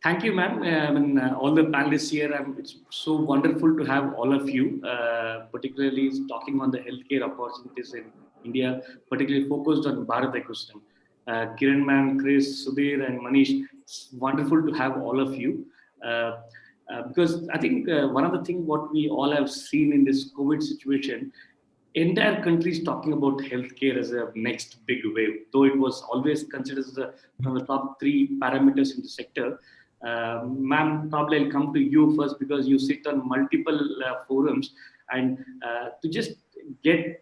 Thank you, ma'am. All the panelists here. It's so wonderful to have all of you, particularly talking on the healthcare opportunities in India, particularly focused on Bharat ecosystem. Kiran, ma'am, Chris, Sudhir, and Manish. It's wonderful to have all of you. Because I think one of the things what we all have seen in this COVID situation, entire country is talking about healthcare as a next big wave, though it was always considered as one of the top three parameters in the sector. Ma'am, probably I'll come to you first because you sit on multiple forums and to just get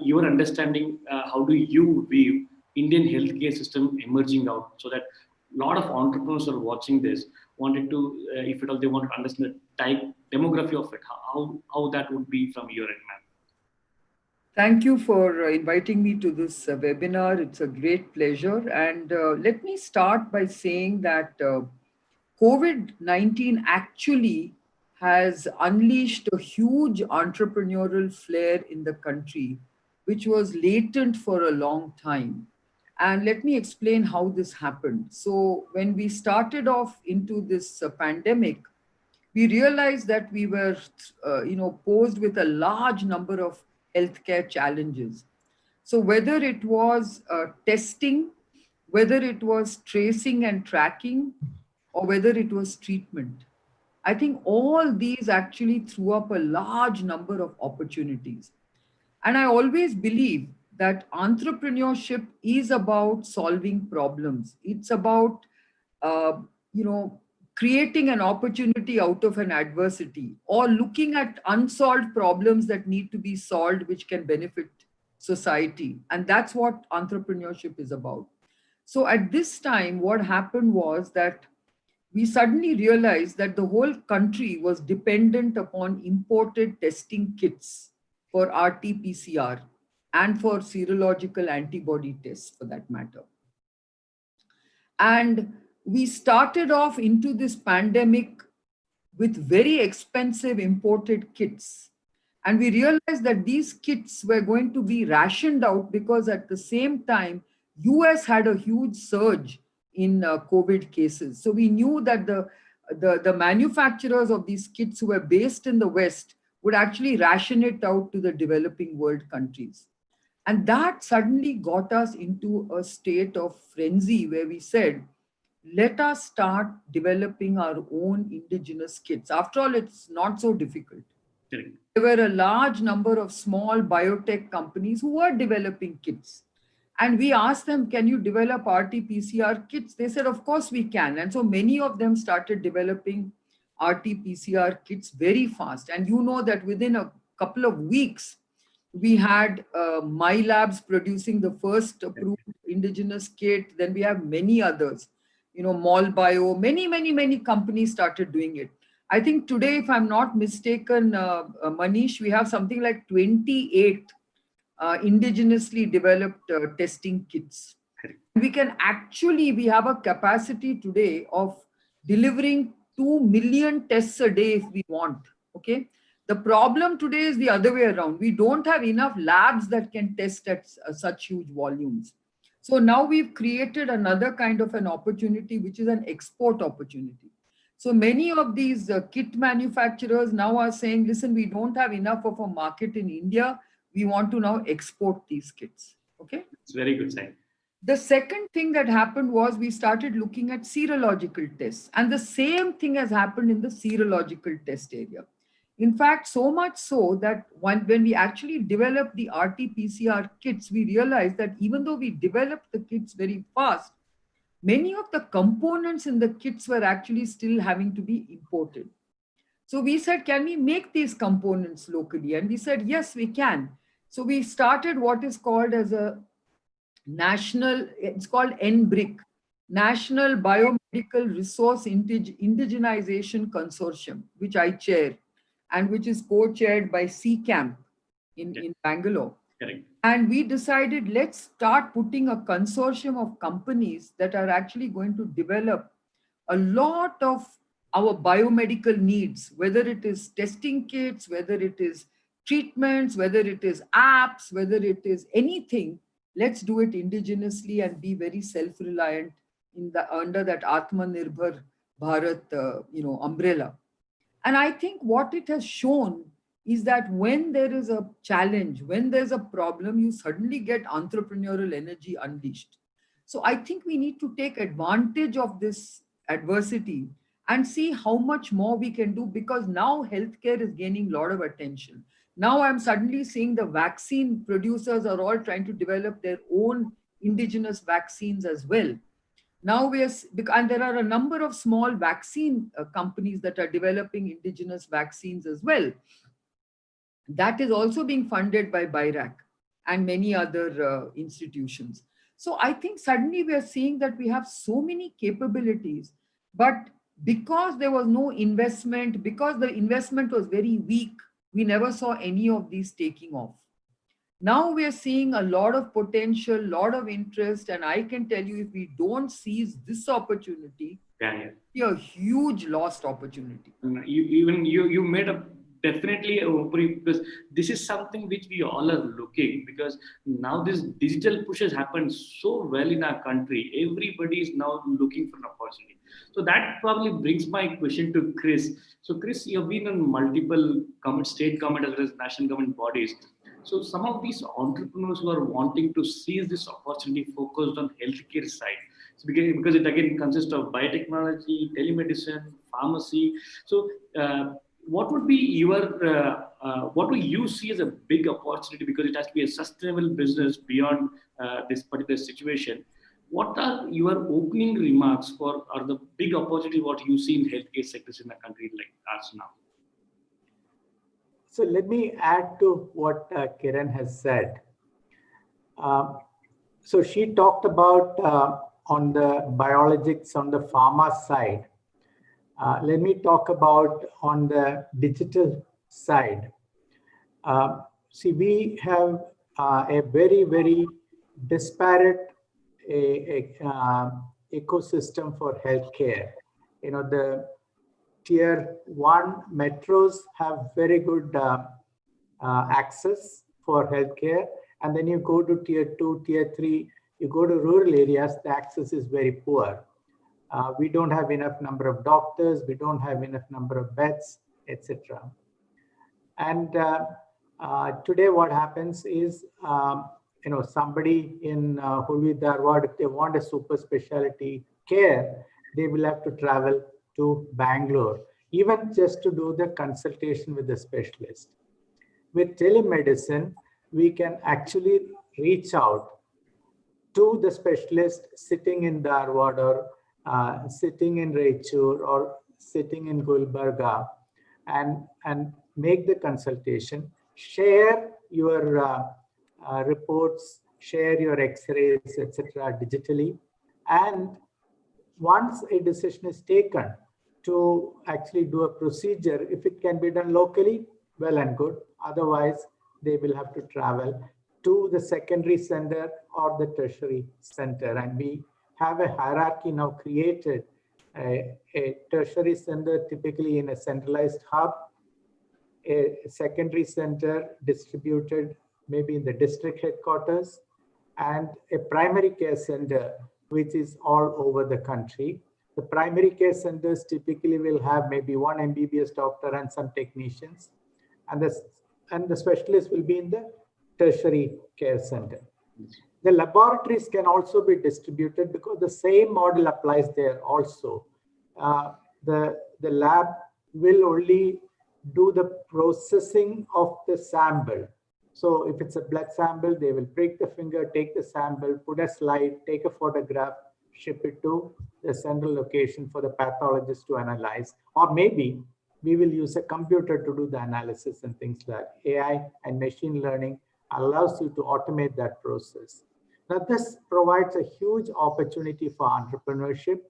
your understanding, how do you view Indian healthcare system emerging out so that a lot of entrepreneurs are watching this, wanted to, if at all they want to understand the type, demography of it, how that would be from your end, ma'am. Thank you for inviting me to this webinar. It's a great pleasure. And let me start by saying that COVID-19 actually has unleashed a huge entrepreneurial flare in the country, which was latent for a long time. And let me explain how this happened. So when we started off into this pandemic, we realized that we were, posed with a large number of healthcare challenges. So whether it was testing, whether it was tracing and tracking, or whether it was treatment, I think all these actually threw up a large number of opportunities. And I always believe that entrepreneurship is about solving problems. It's about, uh, you know, creating an opportunity out of an adversity or looking at unsolved problems that need to be solved, which can benefit society. And that's what entrepreneurship is about. So at this time, what happened was that we suddenly realized that the whole country was dependent upon imported testing kits for RT-PCR and for serological antibody tests for that matter. And we started off into this pandemic with very expensive imported kits. And we realized that these kits were going to be rationed out because at the same time, US had a huge surge in COVID cases. So we knew that the manufacturers of these kits who were based in the West would actually ration it out to the developing world countries. And that suddenly got us into a state of frenzy where we said, let us start developing our own indigenous kits. After all, it's not so difficult. Correct. There were a large number of small biotech companies who were developing kits. And we asked them, can you develop RT-PCR kits? They said, of course we can. And so many of them started developing RT-PCR kits very fast. And you know that within a couple of weeks, we had My Labs producing the first approved indigenous kit. Then we have many others, Mall Bio, many companies started doing it. I think today, if I'm not mistaken, Manish, we have something like 28 indigenously developed testing kits. We have a capacity today of delivering 2 million tests a day if we want, okay? The problem today is the other way around. We don't have enough labs that can test at such huge volumes. So now we've created another kind of an opportunity, which is an export opportunity. So many of these kit manufacturers now are saying, listen, we don't have enough of a market in India. We want to now export these kits. Okay. It's very good sign. The second thing that happened was we started looking at serological tests. And the same thing has happened in the serological test area. In fact, so much so that when we actually developed the RT-PCR kits, we realized that even though we developed the kits very fast, many of the components in the kits were actually still having to be imported. So we said, can we make these components locally? And we said, yes, we can. So we started what is called as a national, it's called NBRIC, National Biomedical Resource Indigenization Consortium, which I chair, and which is co-chaired by CCAMP in Bangalore. Correct. And we decided, let's start putting a consortium of companies that are actually going to develop a lot of our biomedical needs, whether it is testing kits, whether it is treatments, whether it is apps, whether it is anything. Let's do it indigenously and be very self-reliant under that Atmanirbhar Bharat, umbrella. And I think what it has shown is that when there is a challenge, when there's a problem, you suddenly get entrepreneurial energy unleashed. So I think we need to take advantage of this adversity and see how much more we can do, because now healthcare is gaining a lot of attention. Now I'm suddenly seeing the vaccine producers are all trying to develop their own indigenous vaccines as well. Now and there are a number of small vaccine companies that are developing indigenous vaccines as well. That is also being funded by BIRAC and many other institutions. So I think suddenly we are seeing that we have so many capabilities, but because there was no investment, because the investment was very weak, we never saw any of these taking off. Now we are seeing a lot of potential, lot of interest, and I can tell you, if we don't seize this opportunity, Yeah, it's a huge lost opportunity. You made a definitely a because this is something which we all are looking, because now this digital push has happened so well in our country. Everybody is now looking for an opportunity. So that probably brings my question to Chris. So Chris, you have been in multiple state government as well as national government bodies. So some of these entrepreneurs who are wanting to seize this opportunity focused on healthcare side. So because it again consists of biotechnology, telemedicine, pharmacy. So what would be what do you see as a big opportunity, because it has to be a sustainable business beyond this particular situation? What are your opening remarks for are the big opportunity what you see in healthcare sectors in a country like us now? So let me add to what Kiran has said. So she talked about on the biologics, on the pharma side. Let me talk about on the digital side. See, we have a very, very disparate ecosystem for healthcare. The tier 1 metros have very good access for healthcare. And then you go to tier 2, tier 3, you go to rural areas, the access is very poor. We don't have enough number of doctors, we don't have enough number of beds, etc. And today what happens is, somebody in Huli Dharwad, if they want a super specialty care, they will have to travel to Bangalore, even just to do the consultation with the specialist. With telemedicine, we can actually reach out to the specialist sitting in Dharwad or sitting in Raichur or sitting in Gulbarga, and make the consultation, share your reports, share your x-rays, etc. digitally. And once a decision is taken to actually do a procedure, if it can be done locally, well and good. Otherwise, they will have to travel to the secondary center or the tertiary center. And we have a hierarchy now created, a tertiary center typically in a centralized hub, a secondary center distributed maybe in the district headquarters, and a primary care center which is all over the country. The primary care centers typically will have maybe one MBBS doctor and some technicians, and the specialist will be in the tertiary care center. The laboratories can also be distributed because the same model applies there also. The lab will only do the processing of the sample. So if it's a blood sample, they will prick the finger, take the sample, put a slide, take a photograph, ship it to the central location for the pathologist to analyze. Or maybe we will use a computer to do the analysis and things like that. AI and machine learning allows you to automate that process. Now, this provides a huge opportunity for entrepreneurship,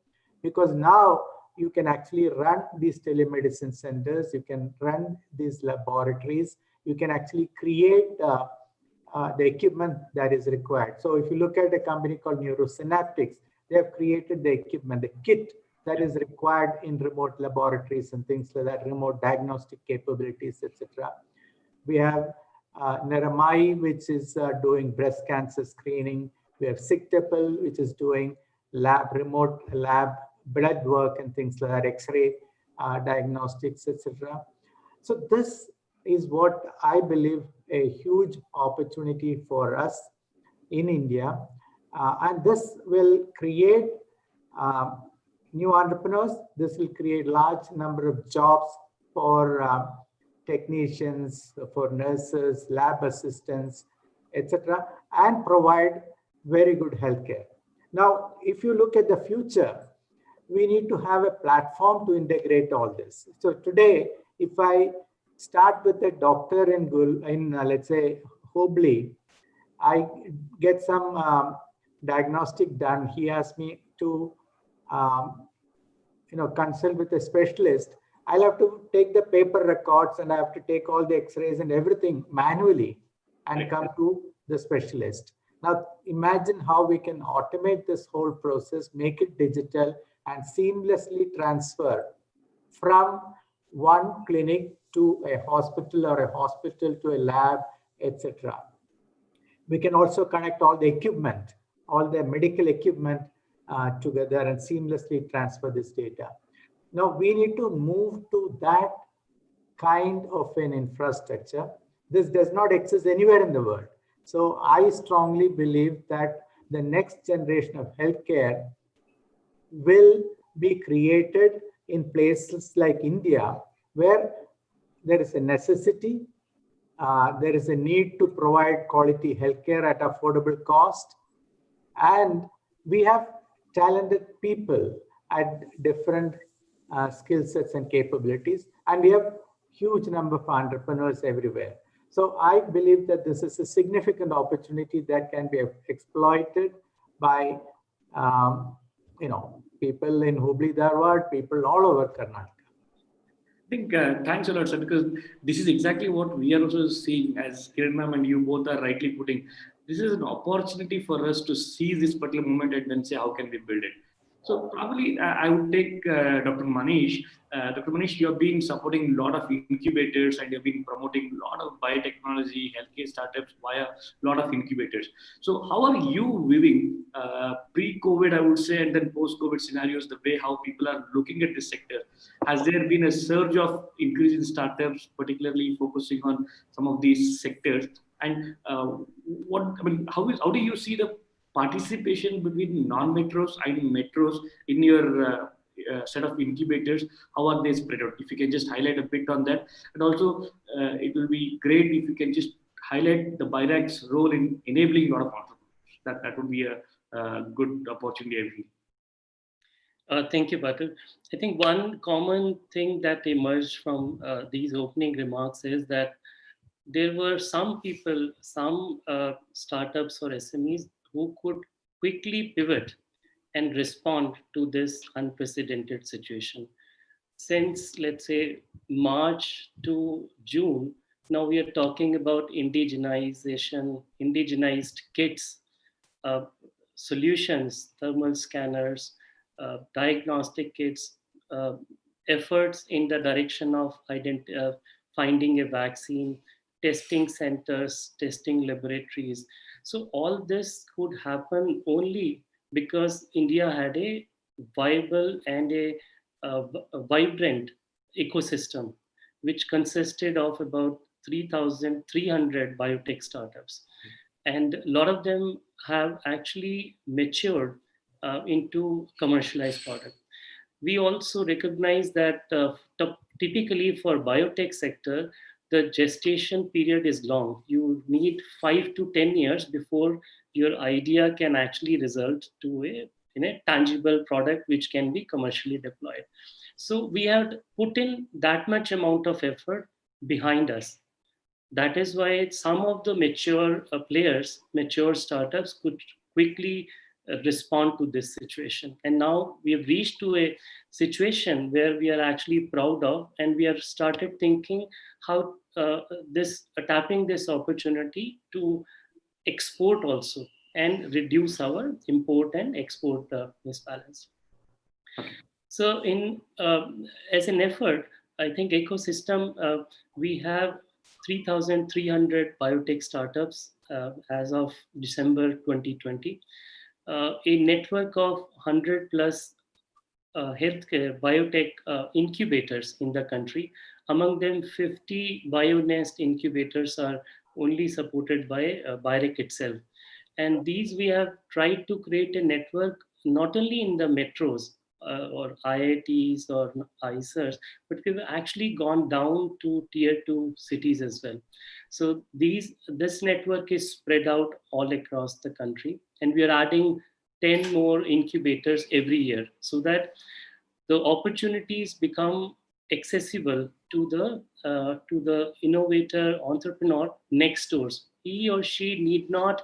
because now you can actually run these telemedicine centers, you can run these laboratories, you can actually create the equipment that is required. So if you look at a company called Neurosynaptics, they have created the equipment, the kit that is required in remote laboratories and things like that, remote diagnostic capabilities, etc. We have Naramai, which is doing breast cancer screening. We have Sigtepal, which is doing remote lab blood work and things like that, X-ray diagnostics, etc. So this is what I believe a huge opportunity for us in India, and this will create um, new entrepreneurs. This will create large number of jobs for technicians, for nurses, lab assistants, etc., and provide very good healthcare. Now, if you look at the future, we need to have a platform to integrate all this. So today, if I start with a doctor in let's say Hubli, I get some diagnostic done. He asks me to um, consult with a specialist. I'll have to take the paper records and I have to take all the x-rays and everything manually and come to the specialist. Now imagine how we can automate this whole process, make it digital and seamlessly transfer from one clinic to a hospital or a hospital to a lab, etc. We can also connect all the equipment, all the medical equipment together and seamlessly transfer this data. Now we need to move to that kind of an infrastructure. This does not exist anywhere in the world. So I strongly believe that the next generation of healthcare will be created in places like India, where there is a necessity, there is a need to provide quality healthcare at affordable cost, and we have talented people at different skill sets and capabilities, and we have huge number of entrepreneurs everywhere. So I believe that this is a significant opportunity that can be exploited by people in Hubli, Dharwad, people all over Karnataka. I think thanks a lot, sir, because this is exactly what we are also seeing, as Kiran ma'am and you both are rightly putting. This is an opportunity for us to see this particular moment and then say, how can we build it? So probably I would take Dr. Manish. Dr. Manish, you have been supporting a lot of incubators and you have been promoting a lot of biotechnology, healthcare startups via a lot of incubators. So how are you viewing pre-COVID, I would say, and then post-COVID scenarios, the way how people are looking at this sector? Has there been a surge of increase in startups, particularly focusing on some of these sectors? And how do you see the participation between non-metros and metros in your set of incubators? How are they spread out? If you can just highlight a bit on that. And also, it will be great if you can just highlight the BIRAC's role in enabling a lot of entrepreneurs. That would be a good opportunity, I feel. Thank you, Bharat. I think one common thing that emerged from these opening remarks is that there were some people, some startups or SMEs who could quickly pivot and respond to this unprecedented situation. Since, let's say, March to June, now we are talking about indigenization, indigenized kits, uh, solutions, thermal scanners, diagnostic kits, uh, efforts in the direction of finding a vaccine, testing centers, testing laboratories. So all this could happen only because India had a viable and a vibrant ecosystem, which consisted of about 3,300 biotech startups. And a lot of them have actually matured into commercialized product. We also recognize that typically for biotech sector, the gestation period is long. You need 5 to 10 years before your idea can actually result to a tangible product which can be commercially deployed. So we have put in that much amount of effort behind us. That is why some of the mature players, mature startups could quickly respond to this situation. And now we have reached to a situation where we are actually proud of, and we have started thinking how tapping this opportunity to export also and reduce our import and export misbalance. So as an effort, I think ecosystem, we have 3,300 biotech startups as of December 2020, a network of 100 plus healthcare biotech incubators in the country. Among them, 50 BioNest incubators are only supported by BIREC itself. And these we have tried to create a network not only in the metros or IITs or ISERs, but we've actually gone down to tier 2 cities as well. So this network is spread out all across the country, and we are adding 10 more incubators every year so that the opportunities become accessible to the innovator entrepreneur next doors. He or she need not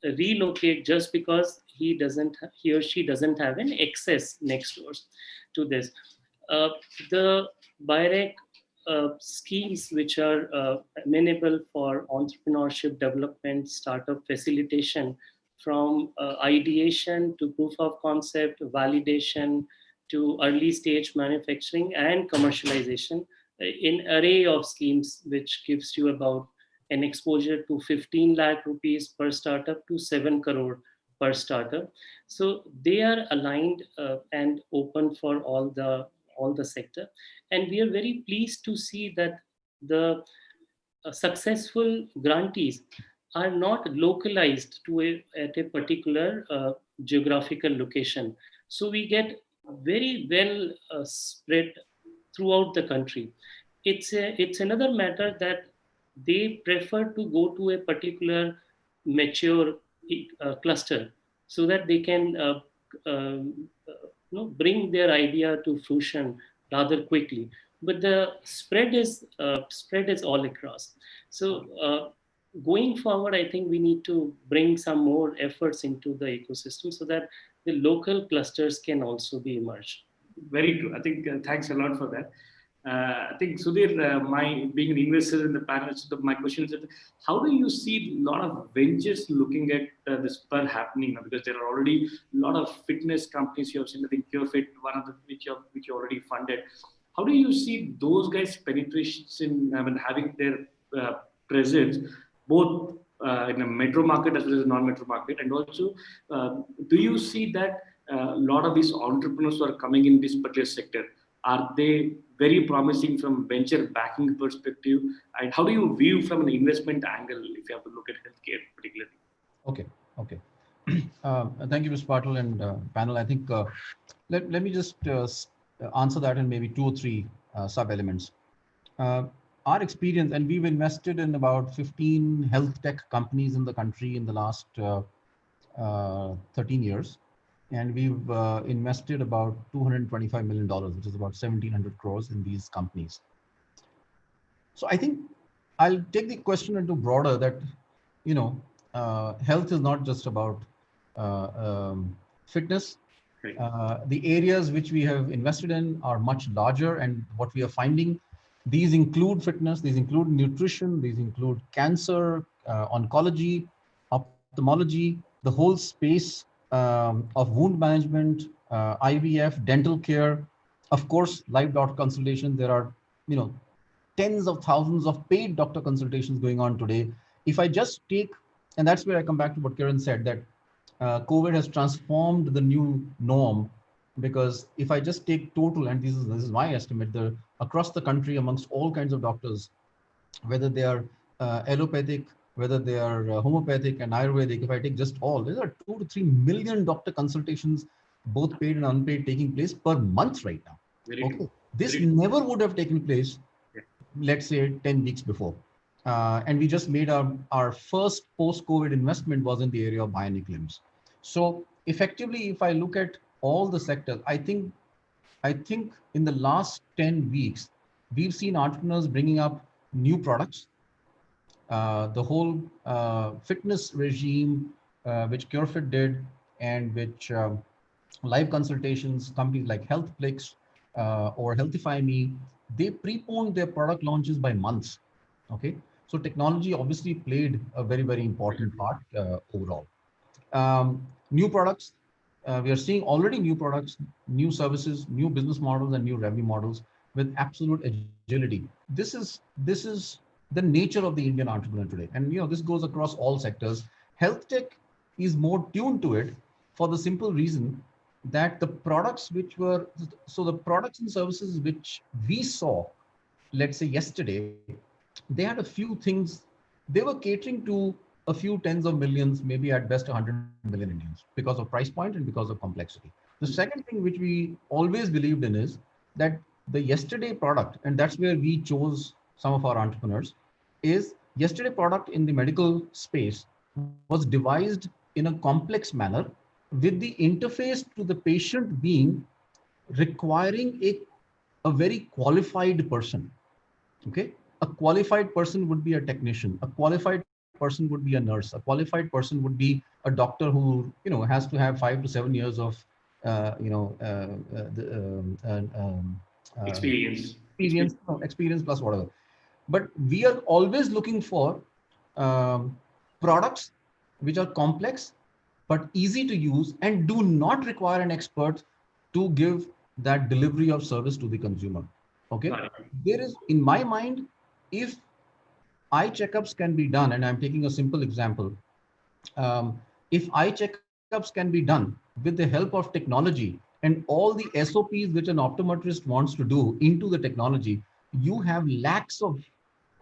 relocate just because he or she doesn't have an access next doors to this. The BIREC schemes which are amenable for entrepreneurship development, startup facilitation, from ideation to proof of concept, validation to early stage manufacturing and commercialization, in array of schemes which gives you about an exposure to 15 lakh rupees per startup to 7 crore per startup. So they are aligned and open for all the sector, and we are very pleased to see that the successful grantees are not localized to at a particular geographical location. So we get very well spread throughout the country. It's another matter that they prefer to go to a particular mature cluster so that they can bring their idea to fruition rather quickly. But the spread is all across. So going forward, I think we need to bring some more efforts into the ecosystem so that the local clusters can also be emerged. Very true. I think thanks a lot for that. I think Sudhir, my being an investor in the panel, so my question is, that how do you see a lot of ventures looking at this spur happening now? Because there are already a lot of fitness companies you have seen. I think PureFit, one of the which you already funded. How do you see those guys' penetrations in, I mean, having their presence both in a metro market as well as a non-metro market, and also do you see that a lot of these entrepreneurs who are coming in this particular sector, are they very promising from venture backing perspective? And how do you view from an investment angle if you have to look at healthcare particularly? Okay, okay. Thank you, Mr. Patil and panel. I think let me just answer that in maybe 2 or 3 sub-elements. Our experience, and we've invested in about 15 health tech companies in the country in the last 13 years. And we've invested about $225 million, which is about 1,700 crores in these companies. So I think I'll take the question into broader that, health is not just about fitness. The areas which we have invested in are much larger, and what we are finding, these include fitness, these include nutrition, these include cancer, oncology, ophthalmology, the whole space of wound management, IVF, dental care, of course, live doctor consultation. There are, tens of thousands of paid doctor consultations going on today. If I just take, and that's where I come back to what Kiran said, that COVID has transformed the new norm, because if I just take total, and this is my estimate, across the country amongst all kinds of doctors, whether they are allopathic, whether they are homeopathic and Ayurvedic, if I take just all, there are 2 to 3 million doctor consultations, both paid and unpaid, taking place per month right now. Okay. This never would have taken place, let's say 10 weeks before. And we just made our first post-COVID investment was in the area of bionic limbs. So effectively, if I look at all the sectors, I think in the last 10 weeks, we've seen entrepreneurs bringing up new products. The whole fitness regime, which CureFit did, and which live consultations, companies like HealthPlix or Healthify Me, they preponed their product launches by months. Okay, so technology obviously played a very, very important part overall. New products, we are seeing already new products, new services, new business models, and new revenue models with absolute agility. This is the nature of the Indian entrepreneur today. And this goes across all sectors. Health tech is more tuned to it for the simple reason that the products which were, so the products and services which we saw, let's say yesterday, they had a few things. They were catering to a few tens of millions, maybe at best 100 million Indians, because of price point and because of complexity. The second thing which we always believed in is that the yesterday product, and that's where we chose some of our entrepreneurs, is yesterday product in the medical space was devised in a complex manner with the interface to the patient being requiring a very qualified person. Okay, a qualified person would be a technician, a qualified person would be a nurse, a qualified person would be a doctor who, has to have 5 to 7 years of the, Experience. experience plus whatever. But we are always looking for products which are complex but easy to use and do not require an expert to give that delivery of service to the consumer. Okay, there is, in my mind, if eye checkups can be done, and I'm taking a simple example, if eye checkups can be done with the help of technology and all the SOPs which an optometrist wants to do into the technology, you have lakhs of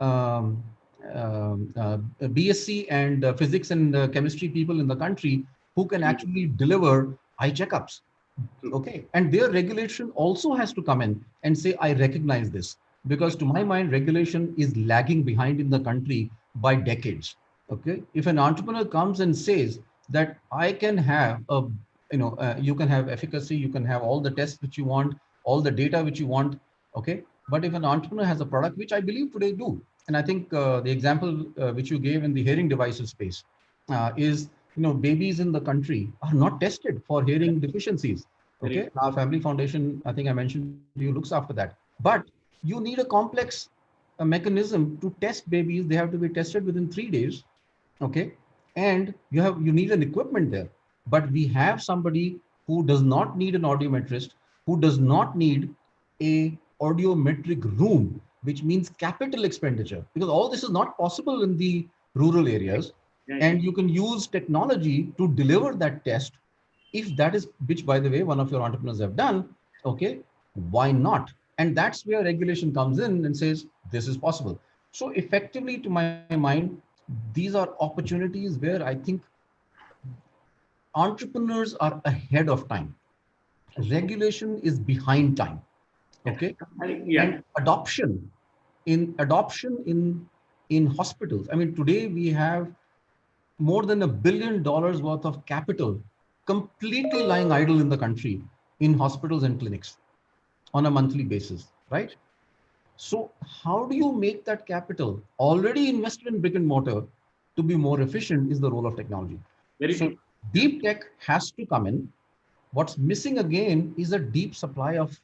um, BSc and physics and chemistry people in the country who can actually deliver eye checkups. Okay, and their regulation also has to come in and say, I recognize this, because to my mind, regulation is lagging behind in the country by decades. Okay, if an entrepreneur comes and says that I can have you can have efficacy, you can have all the tests which you want, all the data which you want. Okay, but if an entrepreneur has a product, which I believe today do, and I think the example which you gave in the hearing devices space is, babies in the country are not tested for hearing deficiencies. Okay, our family foundation, I think I mentioned to you, looks after that. But you need a complex mechanism to test babies. They have to be tested within 3 days. Okay, and you need an equipment there. But we have somebody who does not need an audiometrist, who does not need a audiometric room, which means capital expenditure, because all this is not possible in the rural areas. And you can use technology to deliver that test. If that is, which by the way, one of your entrepreneurs have done, okay, why not? And that's where regulation comes in and says, this is possible. So effectively, to my mind, these are opportunities where I think entrepreneurs are ahead of time. Regulation is behind time. Okay. And adoption in hospitals. I mean, today we have more than $1 billion worth of capital completely lying idle in the country in hospitals and clinics on a monthly basis, right? So how do you make that capital already invested in brick and mortar to be more efficient is the role of technology. So deep tech has to come in. What's missing again is a deep supply of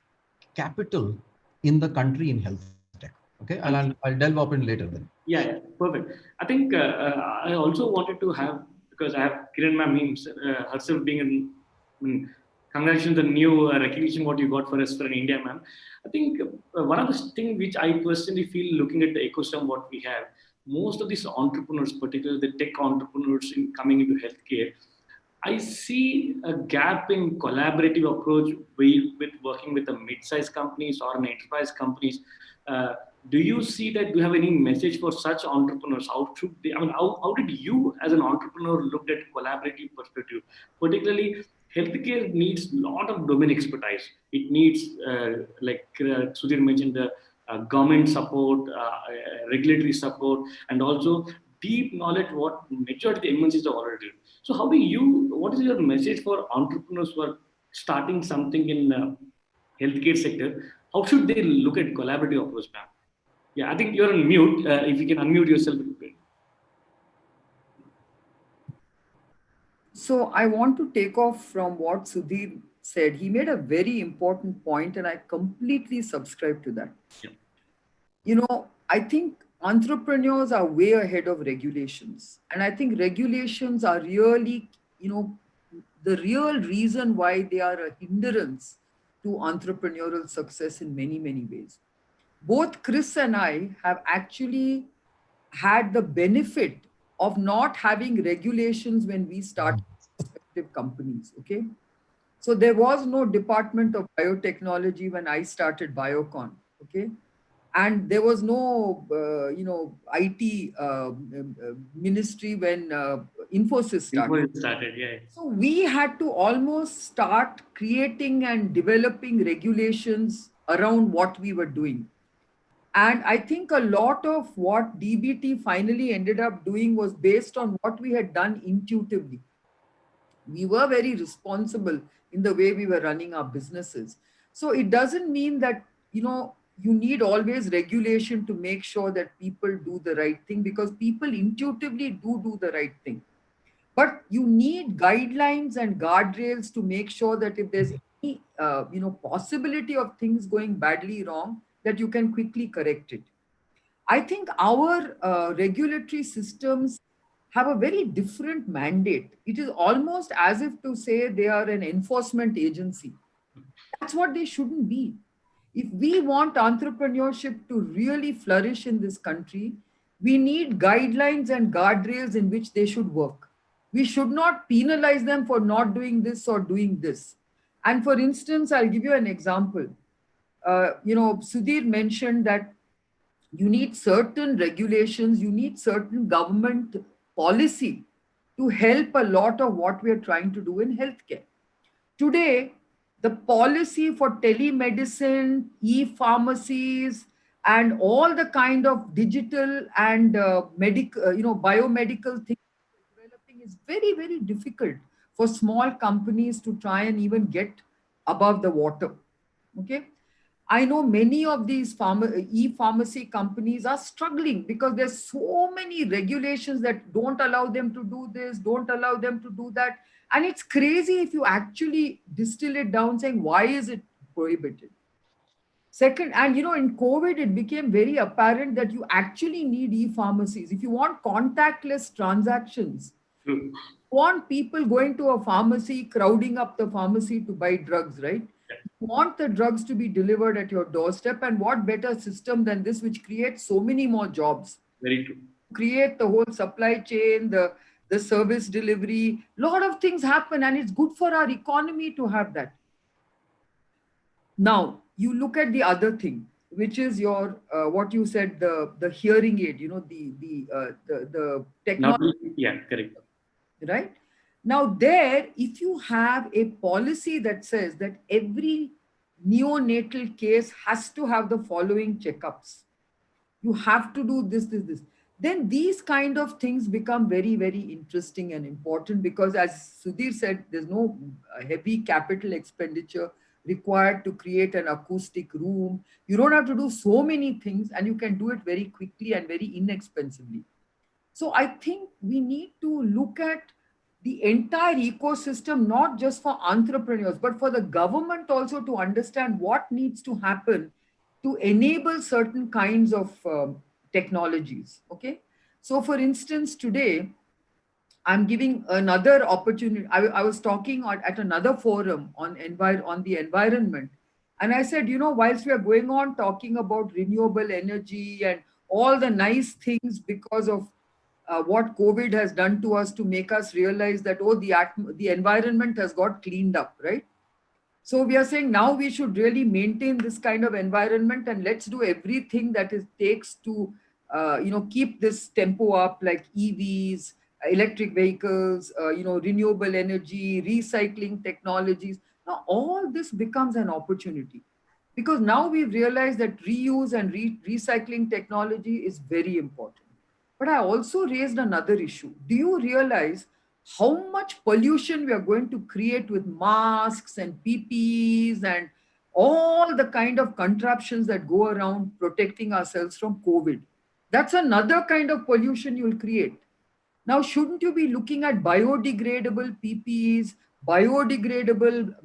capital in the country in health tech. Okay, and I'll delve up in later then. Yeah, perfect. I think I also wanted to have, because I have Kiran ma'am herself being congratulations on the new recognition what you got for us for in India, ma'am. I think one of the things which I personally feel looking at the ecosystem what we have, most of these entrepreneurs, particularly the tech entrepreneurs coming into healthcare, I see a gap in collaborative approach with working with the mid-sized companies or an enterprise companies. Do you see that? Do you have any message for such entrepreneurs? How should they? I mean, how did you, as an entrepreneur, look at collaborative perspective? Particularly, healthcare needs a lot of domain expertise. It needs, like Sudhir mentioned, the government support, regulatory support, and also deep knowledge what majority of the MNCs are already doing. So how do you, what is your message for entrepreneurs who are starting something in healthcare sector? How should they look at collaborative approach, ma'am? Yeah, I think you're on mute. If you can unmute yourself. So I want to take off from what Sudhir said. He made a very important point, and I completely subscribe to that. Yeah. I think entrepreneurs are way ahead of regulations. And I think regulations are really, the real reason why they are a hindrance to entrepreneurial success in many, many ways. Both Chris and I have actually had the benefit of not having regulations when we start respective companies. Okay. So there was no department of biotechnology when I started Biocon. Okay. And there was no, IT ministry when Infosys started. Before it started, yeah. So we had to almost start creating and developing regulations around what we were doing. And I think a lot of what DBT finally ended up doing was based on what we had done intuitively. We were very responsible in the way we were running our businesses. So it doesn't mean that, you need always regulation to make sure that people do the right thing, because people intuitively do the right thing. But you need guidelines and guardrails to make sure that if there's any possibility of things going badly wrong, that you can quickly correct it. I think our regulatory systems have a very different mandate. It is almost as if to say they are an enforcement agency. That's what they shouldn't be. If we want entrepreneurship to really flourish in this country, we need guidelines and guardrails in which they should work. We should not penalize them for not doing this or doing this. And for instance, I'll give you an example. Sudhir mentioned that you need certain regulations, you need certain government policy to help a lot of what we are trying to do in healthcare. Today, the policy for telemedicine, e-pharmacies, and all the kind of digital and biomedical things developing is very, very difficult for small companies to try and even get above the water. Okay. I know many of these e-pharmacy companies are struggling because there's so many regulations that don't allow them to do this, don't allow them to do that. And it's crazy if you actually distill it down saying, why is it prohibited? Second, and in COVID, it became very apparent that you actually need e-pharmacies. If you want contactless transactions, True. want people going to a pharmacy, crowding up the pharmacy to buy drugs, right? You want the drugs to be delivered at your doorstep, and what better system than this, which creates so many more jobs? Very true. Create the whole supply chain, the service delivery, lot of things happen, and it's good for our economy to have that. Now, you look at the other thing, which is your what you said, the hearing aid, the technology. Yeah, correct. Right? Now, there, if you have a policy that says that every neonatal case has to have the following checkups, you have to do this, then these kind of things become very, very interesting and important, because as Sudhir said, there's no heavy capital expenditure required to create an acoustic room. You don't have to do so many things, and you can do it very quickly and very inexpensively. So I think we need to look at the entire ecosystem, not just for entrepreneurs, but for the government also, to understand what needs to happen to enable certain kinds of technologies. Okay. So for instance, today, I'm giving another opportunity. I was talking at another forum on the environment. And I said, whilst we are going on talking about renewable energy and all the nice things because of what COVID has done to us to make us realize that, the environment has got cleaned up, right? So we are saying now we should really maintain this kind of environment, and let's do everything that it takes to, keep this tempo up, like EVs, electric vehicles, renewable energy, recycling technologies. Now all this becomes an opportunity, because now we've realized that reuse and recycling technology is very important. But I also raised another issue. Do you realize how much pollution we are going to create with masks and PPEs and all the kind of contraptions that go around protecting ourselves from COVID? That's another kind of pollution you'll create. Now, shouldn't you be looking at biodegradable PPEs, biodegradable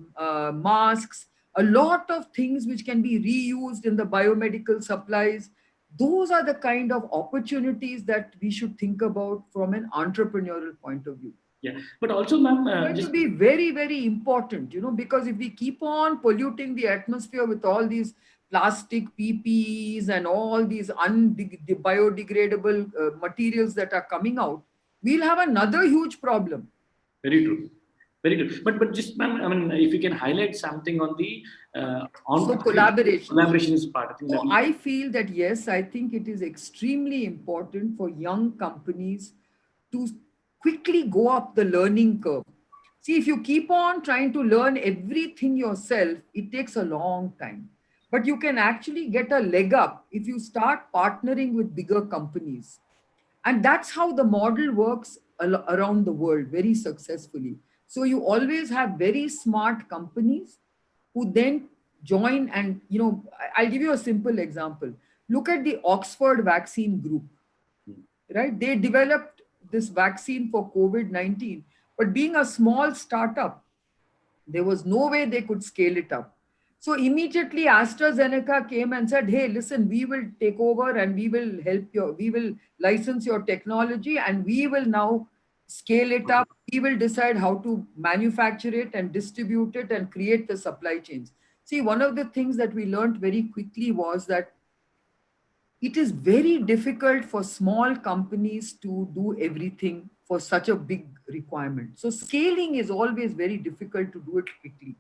masks, a lot of things which can be reused in the biomedical supplies? Those are the kind of opportunities that we should think about from an entrepreneurial point of view. Yeah, but also, ma'am, It's going to be very, very important, because if we keep on polluting the atmosphere with all these plastic PPEs and all these biodegradable materials that are coming out, we'll have another huge problem. very true. Very good. But just, ma'am, I mean, if you can highlight something on the So collaboration is part. I think So that I feel that yes, I think it is extremely important for young companies to quickly go up the learning curve. See, if you keep on trying to learn everything yourself, it takes a long time. But you can actually get a leg up if you start partnering with bigger companies. And that's how the model works around the world very successfully. So you always have very smart companies who then join. And I'll give you a simple example. Look at the Oxford vaccine group, right? They developed this vaccine for COVID-19, but being a small startup, there was no way they could scale it up. So immediately AstraZeneca came and said, hey, listen, we will take over and we will help you, we will license your technology and we will now scale it up. We will decide how to manufacture it and distribute it and create the supply chains. See, one of the things that we learned very quickly was that it is very difficult for small companies to do everything for such a big requirement. So scaling is always very difficult to do it quickly.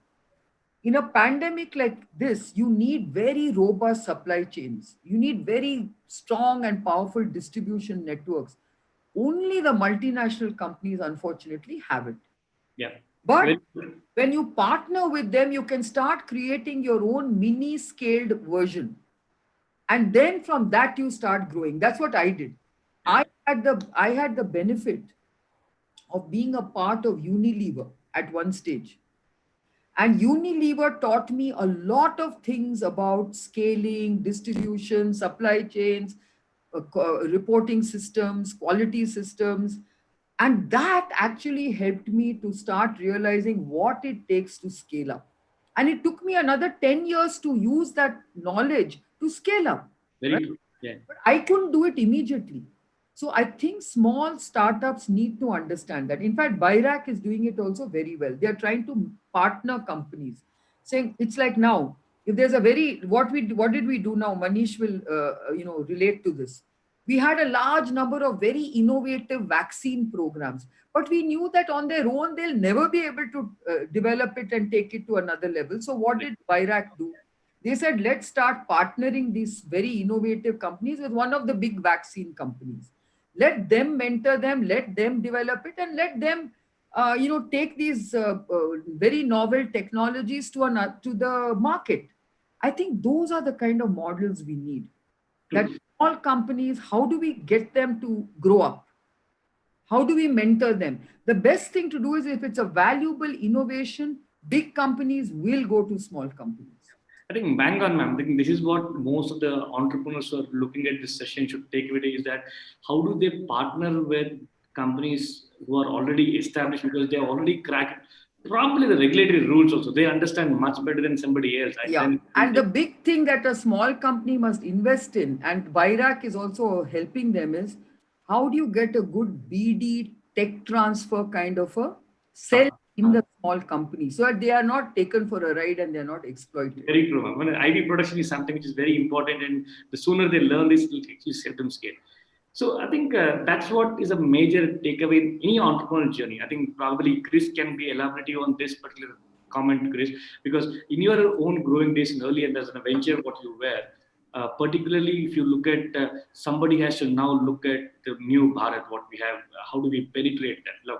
In a pandemic like this, you need very robust supply chains. You need very strong and powerful distribution networks. Only the multinational companies, unfortunately, have it. yeah. But when you partner with them, you can start creating your own mini scaled version. And then from that, you start growing. That's what I did. I had the benefit of being a part of Unilever at one stage. And Unilever taught me a lot of things about scaling, distribution, supply chains, reporting systems, quality systems. And that actually helped me to start realizing what it takes to scale up. And it took me another 10 years to use that knowledge to scale up. Very Right? true. Yeah. But I couldn't do it immediately. So I think small startups need to understand that. In fact, Bharat is doing it also very well. They are trying to partner companies, saying it's like now, if there's a very what did we do now? Manish will relate to this. We had a large number of very innovative vaccine programs, but we knew that on their own they'll never be able to develop it and take it to another level. So what did Bharat do? They said, let's start partnering these very innovative companies with one of the big vaccine companies. Let them mentor them, let them develop it, and let them, take these very novel technologies to the market. I think those are the kind of models we need. That small companies, how do we get them to grow up? How do we mentor them? The best thing to do is if it's a valuable innovation, big companies will go to small companies. I think bang on, ma'am. I think this is what most of the entrepreneurs who are looking at this session should take away is that how do they partner with companies who are already established because they have already cracked probably the regulatory rules also. They understand much better than somebody else. Yeah. And the big thing that a small company must invest in, and Bharat is also helping them, is how do you get a good BD tech transfer kind of a sell in the small company so that they are not taken for a ride and they are not exploited. Very true, ma'am. IB production is something which is very important, and the sooner they learn this, it will actually help them scale. So I think that's what is a major takeaway in any entrepreneurial journey. I think probably Chris can be elaborative on this particular comment, Chris, because in your own growing days in early and as a venture, what you were, particularly if you look at somebody has to now look at the new Bharat, what we have, how do we penetrate that? Now,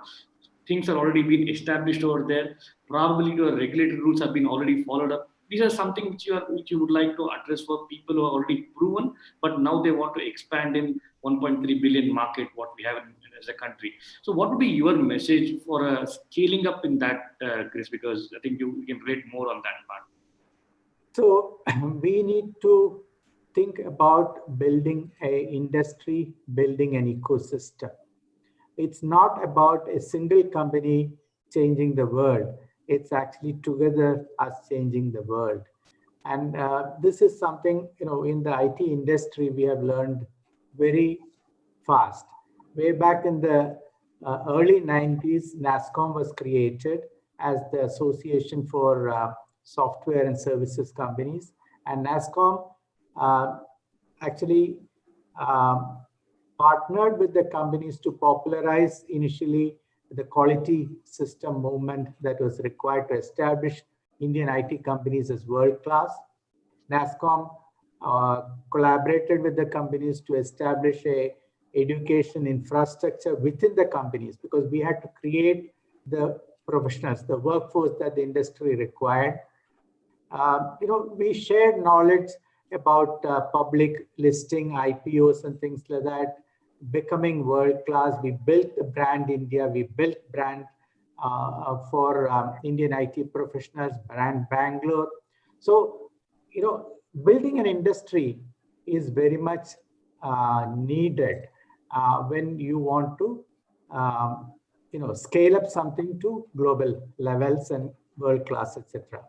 things are already been established over there. Probably your regulatory rules have been already followed up. These are something which you would like to address for people who are already proven, but now they want to expand in 1.3 billion market what we have as a country. So, what would be your message for scaling up in that, Chris? Because I think you can relate more on that part. So we need to think about building an industry, building an ecosystem. It's not about a single company changing the world. It's actually together us changing the world. And this is something, in the IT industry, we have learned very fast. Way back in the early 90s, NASSCOM was created as the Association for Software and Services Companies. And NASSCOM actually partnered with the companies to popularize initially the quality system movement that was required to establish Indian IT companies as world-class. NASSCOM collaborated with the companies to establish a education infrastructure within the companies, because we had to create the professionals, the workforce that the industry required. We shared knowledge about public listing, IPOs and things like that, becoming world-class. We built the brand India, we built brand for Indian IT professionals, brand Bangalore. So, building an industry is very much needed when you want to, scale up something to global levels and world class, etc.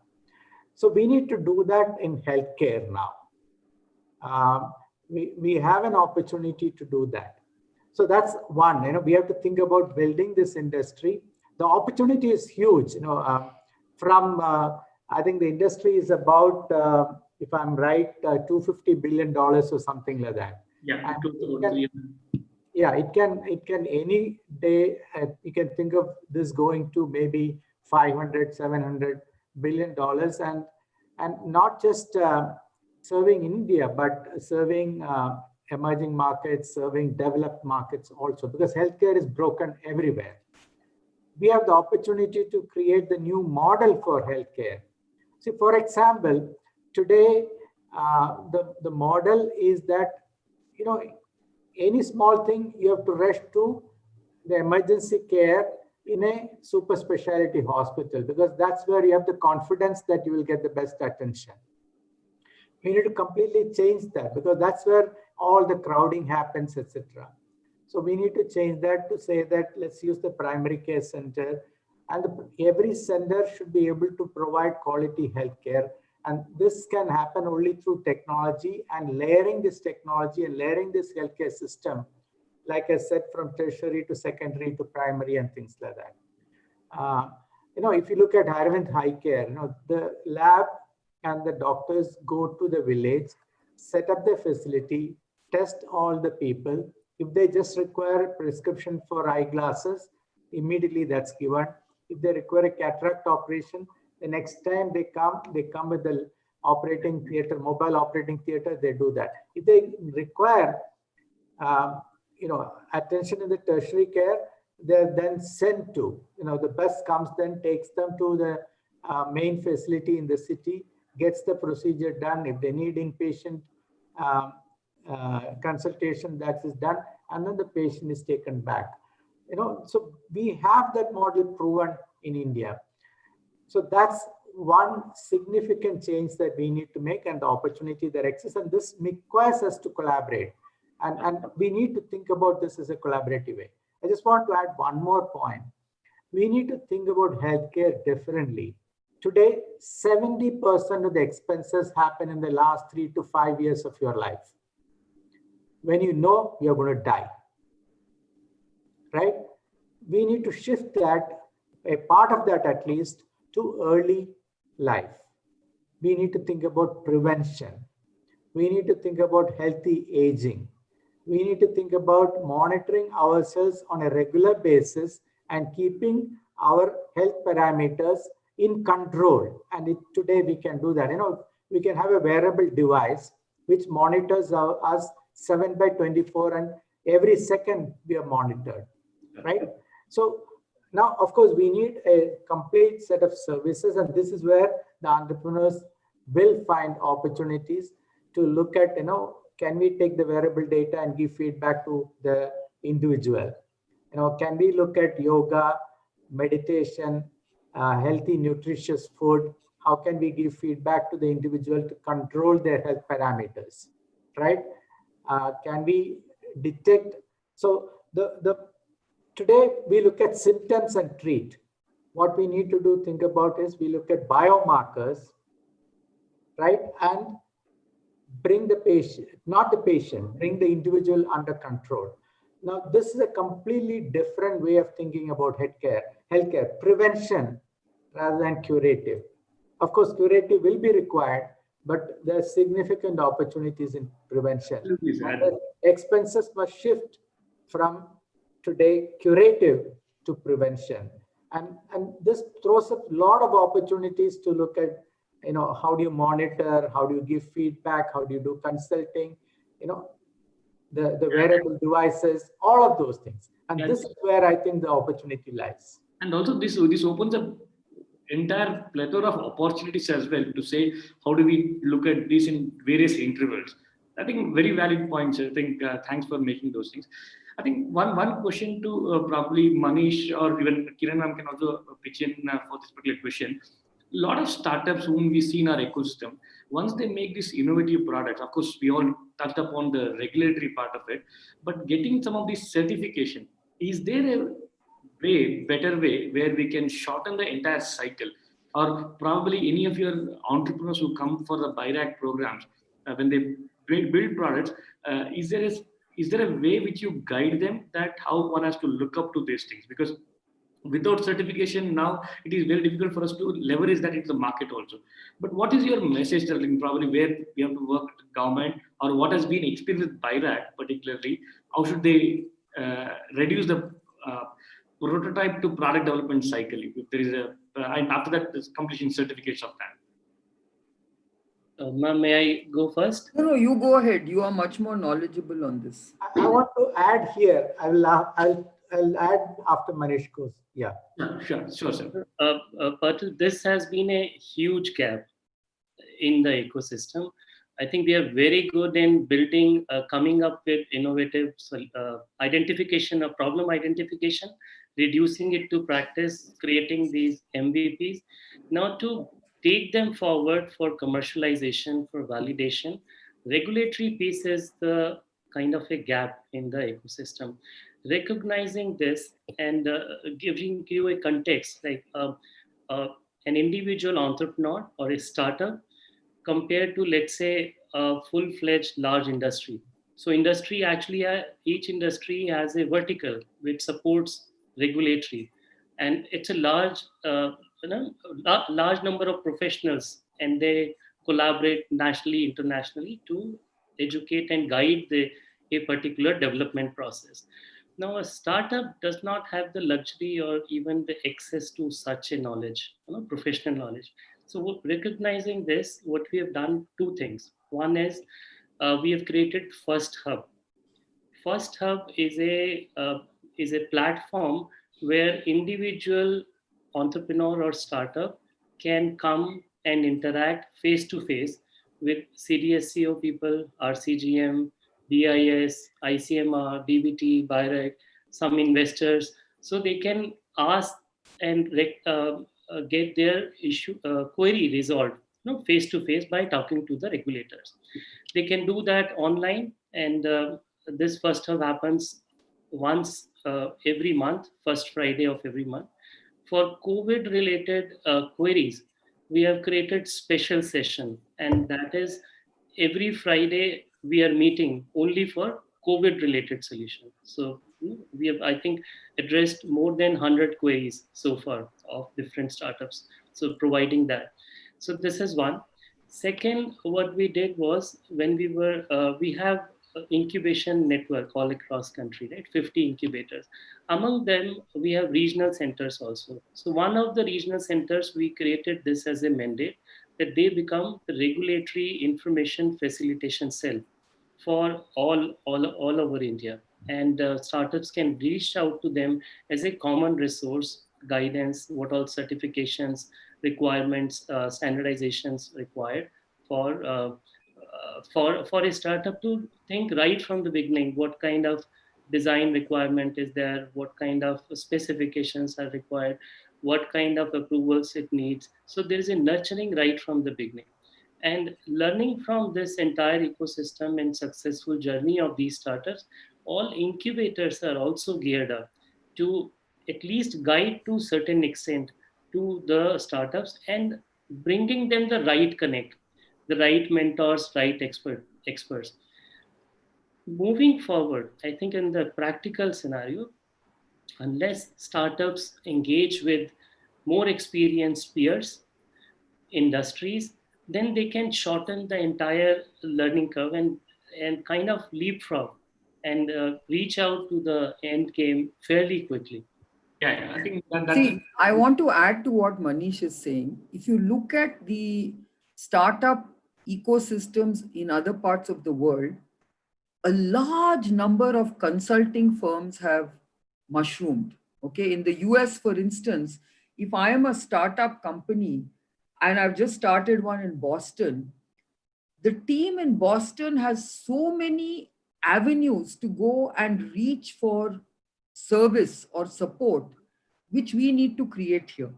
So we need to do that in healthcare now. We have an opportunity to do that. So that's one. We have to think about building this industry. The opportunity is huge. I think the industry is about, if I'm right, $250 billion or something like that. Yeah, it can any day, you can think of this going to maybe 500, 700 billion dollars, and not just serving India, but serving emerging markets, serving developed markets also, because healthcare is broken everywhere. We have the opportunity to create the new model for healthcare. See, for example, today, the model is that, any small thing, you have to rush to the emergency care in a super specialty hospital, because that's where you have the confidence that you will get the best attention. We need to completely change that, because that's where all the crowding happens, etc. So we need to change that to say that let's use the primary care center, and every center should be able to provide quality healthcare. And this can happen only through technology, and layering this technology and layering this healthcare system, like I said, from tertiary to secondary to primary and things like that. If you look at Aravind High Care, the lab and the doctors go to the village, set up the facility, test all the people. If they just require a prescription for eyeglasses, immediately that's given. If they require a cataract operation, the next time they come with the operating theater, mobile operating theater, they do that. If they require, attention in the tertiary care, they're then sent to, the bus comes, then takes them to the main facility in the city, gets the procedure done. If they need inpatient consultation, that is done, and then the patient is taken back. So we have that model proven in India. So that's one significant change that we need to make, and the opportunity that exists. And this requires us to collaborate. And we need to think about this as a collaborative way. I just want to add one more point. We need to think about healthcare differently. Today, 70% of the expenses happen in the last 3 to 5 years of your life, when you know you're going to die, right? We need to shift that, a part of that at least, to early life. We need to think about prevention. We need to think about healthy aging. We need to think about monitoring ourselves on a regular basis and keeping our health parameters in control. And today we can do that. We can have a wearable device which monitors us 7/24, and every second we are monitored, right? So now, of course, we need a complete set of services, and this is where the entrepreneurs will find opportunities to look at, can we take the wearable data and give feedback to the individual? Can we look at yoga, meditation, healthy, nutritious food? How can we give feedback to the individual to control their health parameters, right? Can we detect? So today we look at symptoms and treat. What we need to think about is we look at biomarkers, right? And bring the patient, not the patient, bring the individual under control. Now, this is a completely different way of thinking about healthcare, prevention rather than curative. Of course, curative will be required, but there are significant opportunities in prevention. Expenses must shift from today curative to prevention. And this throws up a lot of opportunities to look at, how do you monitor, how do you give feedback, how do you do consulting, the wearable devices, all of those things. And this is where I think the opportunity lies. And also this opens up entire plethora of opportunities as well to say how do we look at this in various intervals. I think very valid points. I think thanks for making those things. I think one question to probably Manish or even Kiran ma'am can also pitch in for this particular question. A lot of startups whom we see in our ecosystem, once they make these innovative products, of course we all touched upon the regulatory part of it, but getting some of this certification, is there a better way where we can shorten the entire cycle? Or probably any of your entrepreneurs who come for the BIRAC programs, when they build products, is there a way which you guide them that how one has to look up to these things? Because without certification now it is very difficult for us to leverage that into the market also. But what is your message telling, probably where we have to work with the government, or what has been experienced with BIRAC particularly? How should they reduce the prototype to product development cycle if there is and after that there's completion certificates of that? Ma'am, may I go first? No, you go ahead. You are much more knowledgeable on this. I want to add here. I'll add after Manish goes. Yeah. Sure, sir. But this has been a huge gap in the ecosystem. I think we are very good in building, coming up with innovative identification of problem identification, reducing it to practice, creating these MVPs. Now to take them forward for commercialization, for validation, regulatory piece is the kind of a gap in the ecosystem. Recognizing this and giving you a context, like an individual entrepreneur or a startup compared to, let's say, a full-fledged large industry. So industry actually, each industry has a vertical which supports regulatory, and it's a large number of professionals, and they collaborate nationally, internationally to educate and guide a particular development process. Now, a startup does not have the luxury or even the access to such a knowledge, professional knowledge. So recognizing this, what we have done, two things. One is we have created First Hub. First Hub is a platform where individual entrepreneur or startup can come and interact face to face with CDSCO people, RCGM, BIS, ICMR, DBT, BIRAC, some investors, so they can ask and get their query resolved, face to face by talking to the regulators. They can do that online, and this First Hub happens once every month, first Friday of every month. For COVID-related queries, we have created special session, and that is every Friday we are meeting only for COVID-related solution. So we have, I think, addressed more than 100 queries so far of different startups. So providing that. So this is one. Second, what we did was when we have incubation network all across country, right? 50 incubators. Among them, we have regional centers also. So one of the regional centers, we created this as a mandate that they become the regulatory information facilitation cell for all over India. And startups can reach out to them as a common resource, guidance, what all certifications, requirements, standardizations required for a startup to think right from the beginning, what kind of design requirement is there, what kind of specifications are required, what kind of approvals it needs. So there is a nurturing right from the beginning. And learning from this entire ecosystem and successful journey of these startups, all incubators are also geared up to at least guide to certain extent to the startups and bringing them the right connect, the right mentors, right experts. Moving forward, I think in the practical scenario, unless startups engage with more experienced peers, industries, then they can shorten the entire learning curve and kind of leapfrog and reach out to the end game fairly quickly. Yeah, I think that's See, I want to add to what Manish is saying. If you look at the startup ecosystems in other parts of the world, a large number of consulting firms have mushroomed. Okay, in the US, for instance, if I am a startup company and I've just started one in Boston, the team in Boston has so many avenues to go and reach for service or support, which we need to create here.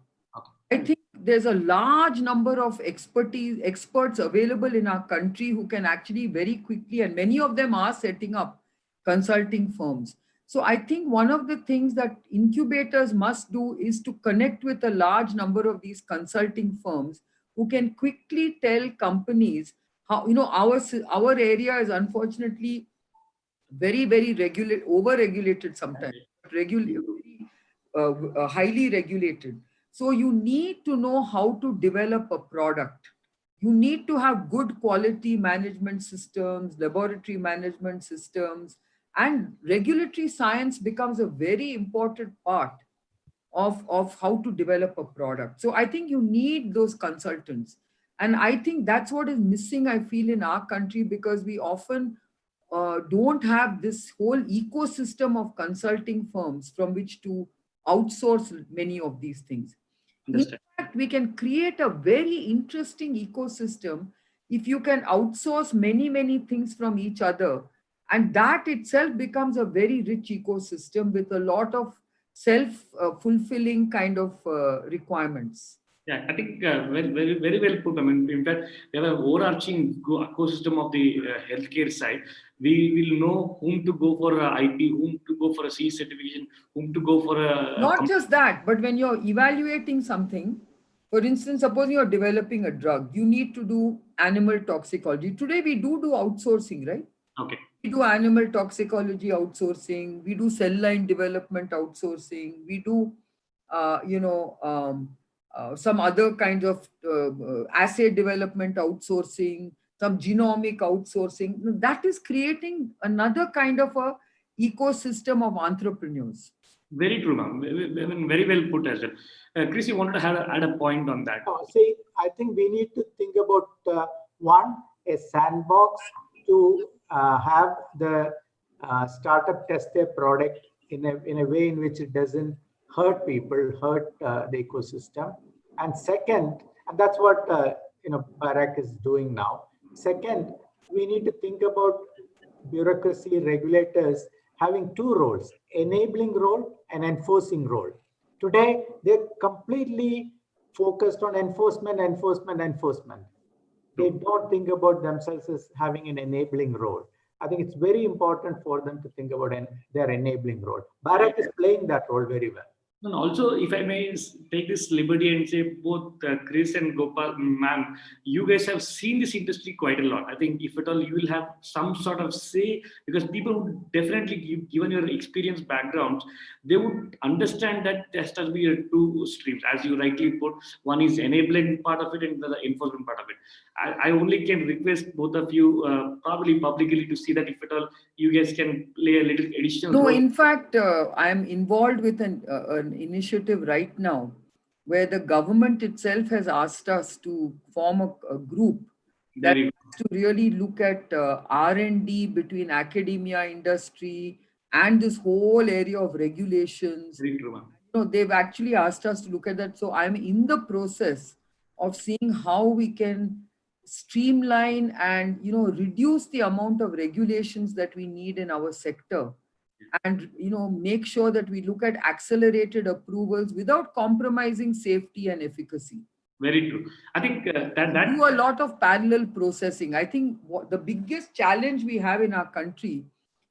I think there's a large number of experts available in our country who can actually very quickly, and many of them are setting up consulting firms. So I think one of the things that incubators must do is to connect with a large number of these consulting firms who can quickly tell companies how, our area is unfortunately very over regulated sometimes, highly regulated. So you need to know how to develop a product. You need to have good quality management systems, laboratory management systems, and regulatory science becomes a very important part of how to develop a product. So I think you need those consultants. And I think that's what is missing, I feel, in our country, because we often don't have this whole ecosystem of consulting firms from which to outsource many of these things. In fact, we can create a very interesting ecosystem if you can outsource many things from each other. And that itself becomes a very rich ecosystem with a lot of self-fulfilling kind of requirements. Yeah, I think very well put. I mean, in fact, we have an overarching ecosystem of the healthcare side. We will know whom to go for IP, whom to go for a C certification, whom to go for a. Not just that, but when you're evaluating something, for instance, suppose you're developing a drug, you need to do animal toxicology. Today we do outsourcing, right? Okay. We do animal toxicology outsourcing. We do cell line development outsourcing. We do, some other kinds of assay development outsourcing, some genomic outsourcing. That is creating another kind of a ecosystem of entrepreneurs. Very true, ma'am. Very well put as well. Chris, you wanted to add a point on that. See, I think we need to think about a sandbox to have the startup test their product in a way in which it doesn't hurt people, hurt the ecosystem. And second, and that's what Bharat is doing now. Second, we need to think about bureaucracy, regulators having two roles: enabling role and enforcing role. Today, they're completely focused on enforcement. They don't think about themselves as having an enabling role. I think it's very important for them to think about their enabling role. Bharat is playing that role very well. And also, if I may take this liberty and say, both Chris and Gopal, ma'am, you guys have seen this industry quite a lot. I think if at all you will have some sort of say, because people would definitely, given your experience backgrounds, they would understand that there has to be two streams, as you rightly put. One is enabling part of it and the enforcement part of it. I only can request both of you, probably publicly, to see that if at all you guys can play a little additional role. In fact, I am involved with an initiative right now where the government itself has asked us to form a group that has to really look at R&D between academia, industry, and this whole area of regulations. Very true, they've actually asked us to look at that. So I'm in the process of seeing how we can streamline and reduce the amount of regulations that we need in our sector, and make sure that we look at accelerated approvals without compromising safety and efficacy. Very true. I think that do a lot of parallel processing. I think the biggest challenge we have in our country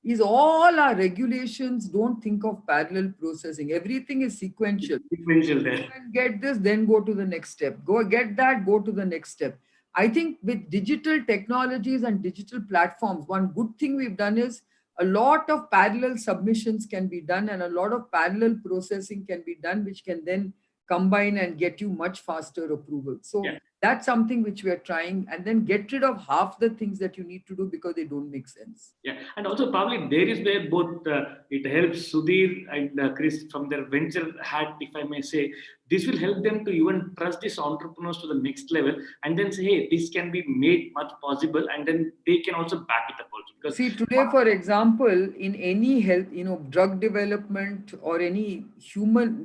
is all our regulations don't think of parallel processing. Everything is sequential. Sequential there. Get this, then go to the next step. Go get that, go to the next step. I think with digital technologies and digital platforms, one good thing we've done is a lot of parallel submissions can be done and a lot of parallel processing can be done, which can then combine and get you much faster approval. So That's something which we are trying, and then get rid of half the things that you need to do because they don't make sense. Yeah, and also probably there is where both it helps Sudhir and Chris from their venture hat, if I may say, this will help them to even trust these entrepreneurs to the next level, and then say, hey, this can be made much possible, and then they can also back it up also. Because See, today, for example, in any health, drug development or any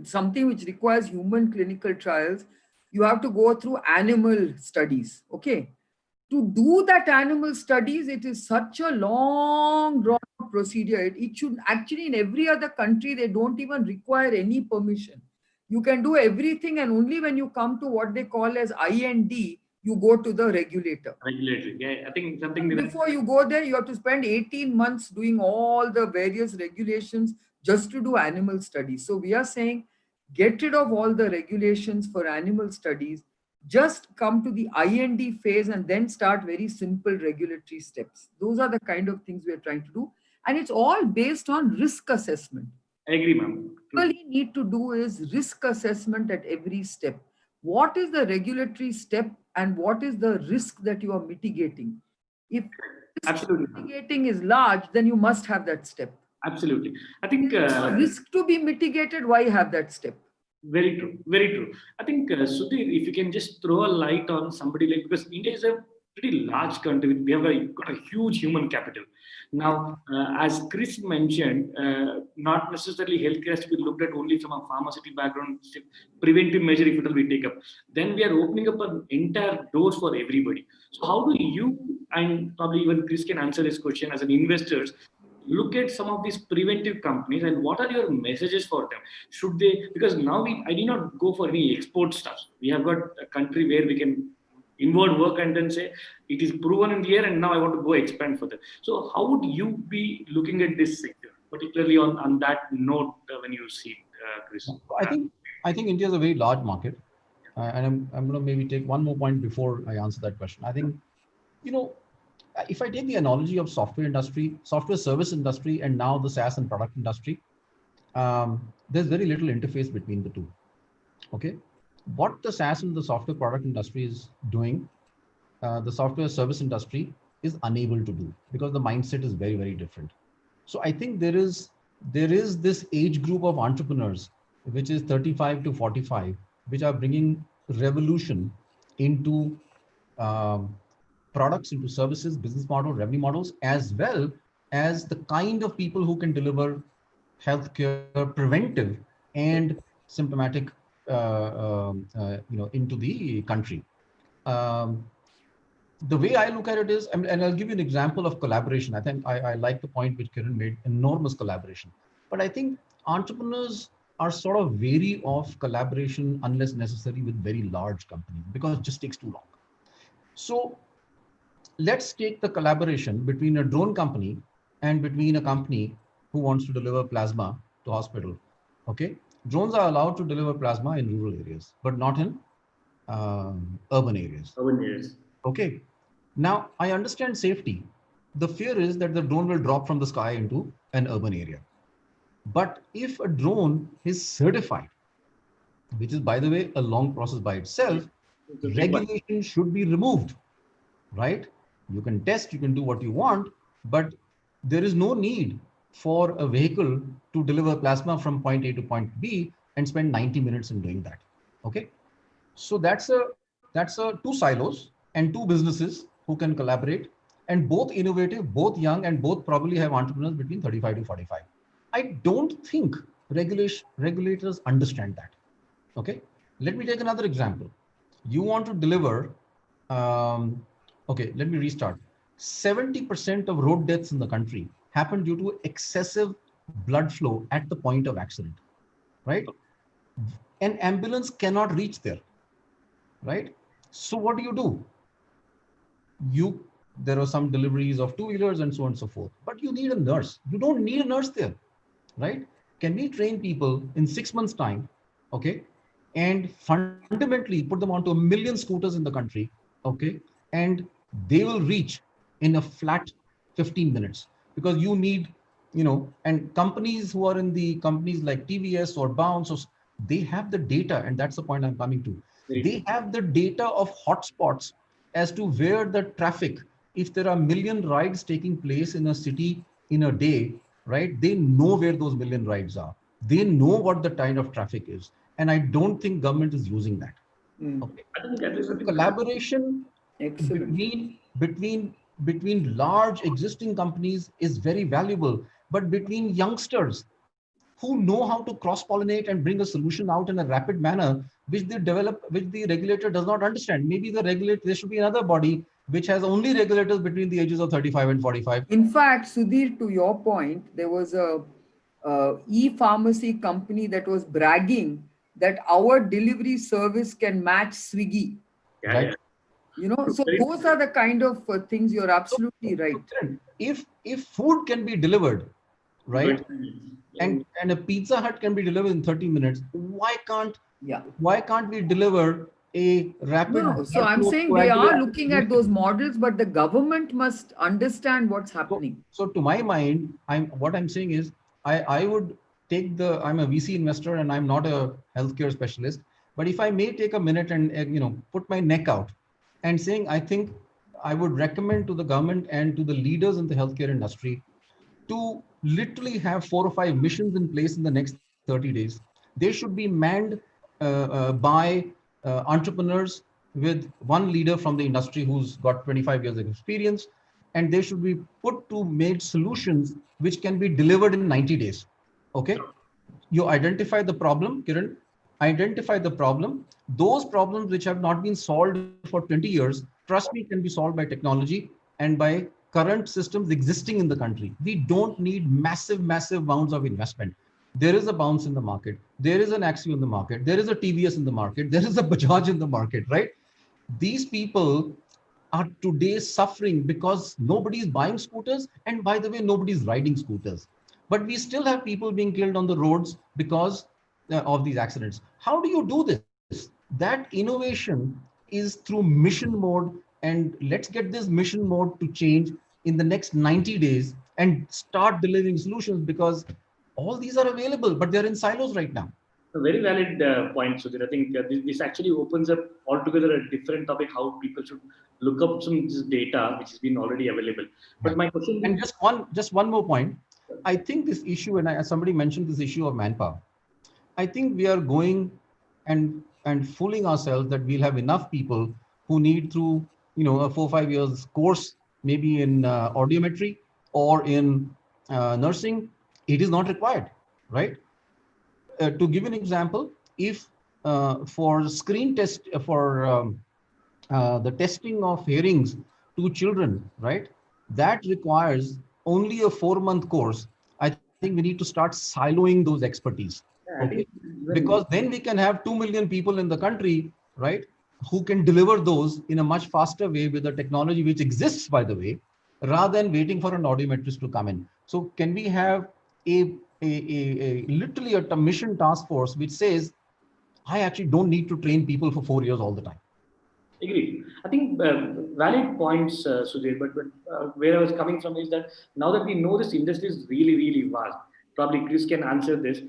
something which requires human clinical trials, you have to go through animal studies. Okay. To do that animal studies, it is such a long drawn out procedure. It should actually, in every other country, they don't even require any permission. You can do everything, and only when you come to what they call as IND, you go to the regulator. regulatory, yeah, I think something like that. Before you go there, you have to spend 18 months doing all the various regulations just to do animal studies. So we are saying, get rid of all the regulations for animal studies, just come to the IND phase and then start very simple regulatory steps. Those are the kind of things we are trying to do. And it's all based on risk assessment. I agree, ma'am. True. All you need to do is risk assessment at every step. What is the regulatory step and what is the risk that you are mitigating? If risk Absolutely, ma'am. mitigating is large, then you must have that step. Absolutely. I think Risk to be mitigated, why have that step? very true, very true. I think Sudhir, if you can just throw a light on somebody like, because India is a pretty large country. We have got a huge human capital. Now, as Chris mentioned, not necessarily healthcare has to be looked at only from a pharmaceutical background, preventive measure if it will be take up. Then we are opening up an entire doors for everybody. So how do you, and probably even Chris can answer this question as an investors, look at some of these preventive companies and what are your messages for them? Should they, because now I did not go for any export stuff. We have got a country where we can inward work and then say it is proven in the air and now I want to go expand further. So how would you be looking at this sector, particularly on that note when you see it, Chris? I think India is a very large market, and I'm going to maybe take one more point before I answer that question. I think, if I take the analogy of software industry, software service industry, and now the SaaS and product industry, there's very little interface between the two. Okay, what the SaaS and the software product industry is doing, the software service industry is unable to do because the mindset is very, very different. So I think there is this age group of entrepreneurs, which is 35 to 45, which are bringing revolution into products, into services, business model, revenue models, as well as the kind of people who can deliver healthcare preventive and symptomatic into the country. The way I look at it is, and I'll give you an example of collaboration. I think I like the point which Kiran made, enormous collaboration. But I think entrepreneurs are sort of wary of collaboration unless necessary with very large companies because it just takes too long. So let's take the collaboration between a drone company and between a company who wants to deliver plasma to hospital. Okay, drones are allowed to deliver plasma in rural areas, but not in urban areas. Urban areas. Okay, now I understand safety. The fear is that the drone will drop from the sky into an urban area. But if a drone is certified, which is, by the way, a long process by itself, regulation should be removed, right? You can test, you can do what you want, but there is no need for a vehicle to deliver plasma from point A to point B and spend 90 minutes in doing that. Okay, so that's two silos and two businesses who can collaborate, and both innovative, both young, and both probably have entrepreneurs between 35 to 45. I don't think regulators understand that. Okay, let me take another example. You want to deliver, okay, let me restart. 70% of road deaths in the country happen due to excessive blood flow at the point of accident, right? An ambulance cannot reach there, right? So what do? There are some deliveries of two-wheelers and so on and so forth, but you need a nurse. You don't need a nurse there, right? Can we train people in 6 months' time, okay, and fundamentally put them onto 1 million scooters in the country, okay, and they will reach in a flat 15 minutes because you need, and companies like TVS or Bounce, they have the data, and that's the point I'm coming to. Very They true. have the data of hotspots as to where the traffic, if there are million rides taking place in a city in a day, right? They know where those million rides are. They know what the kind of traffic is. And I don't think government is using that. Mm. Okay. I think that is, So I think, collaboration Excellent. between large existing companies is very valuable, but between youngsters who know how to cross pollinate and bring a solution out in a rapid manner, which the regulator does not understand. Maybe there should be another body which has only regulators between the ages of 35 and 45. In fact, Sudhir, to your point, there was a e-pharmacy company that was bragging that our delivery service can match Swiggy. yeah, yeah. Right? You know, True. so Very those are the kind of things you're So, absolutely so right. Kiran, if food can be delivered, right, 20 minutes. and a Pizza Hut can be delivered in 30 minutes, Yeah. why can't we deliver a No, rapid no. So blood I'm flow saying they are coagulation looking at solution? those models, but the government must understand what's So, happening. so to my mind, what I'm saying is I would I'm a VC investor and I'm not a healthcare specialist, but if I may take a minute and put my neck out and saying, I think I would recommend to the government and to the leaders in the healthcare industry to literally have 4 or 5 missions in place in the next 30 days. They should be manned by entrepreneurs with one leader from the industry who's got 25 years of experience, and they should be put to make solutions which can be delivered in 90 days. Okay, you identify the problem, Kiran, identify the problem. Those problems which have not been solved for 20 years, trust me, can be solved by technology and by current systems existing in the country. We don't need massive amounts of investment. There is a bounce in the market. There is an Axio in the market. There is a TVS in the market. There is a Bajaj in the market, right? These people are today suffering because nobody is buying scooters, and by the way, nobody's riding scooters, but we still have people being killed on the roads because of these accidents. How do you do this? That innovation is through mission mode, and let's get this mission mode to change in the next 90 days and start delivering solutions, because all these are available but they're in silos right now. A very valid point, Sudhir. I think this actually opens up altogether a different topic, how people should look up some this data which has been already available. But Right. my question And is, just one more point. I think this issue, and somebody mentioned this issue of manpower. I think we are going and fooling ourselves that we'll have enough people who need through a 4 or 5 years course, maybe in audiometry or in nursing. It is not required, right? To give an example, if for screen test for the testing of hearings to children, right? That requires only a 4 month course. I think we need to start siloing those expertise. yeah, I Okay. think Because even then we can have 2 million people in the country, right? Who can deliver those in a much faster way with the technology which exists, by the way, rather than waiting for an audiometrist to come in. So can we have a literally a mission task force which says, I actually don't need to train people for 4 years all the time. agreed. I think valid points, Sudhir. But where I was coming from is that now that we know this industry is really vast, probably Chris can answer this.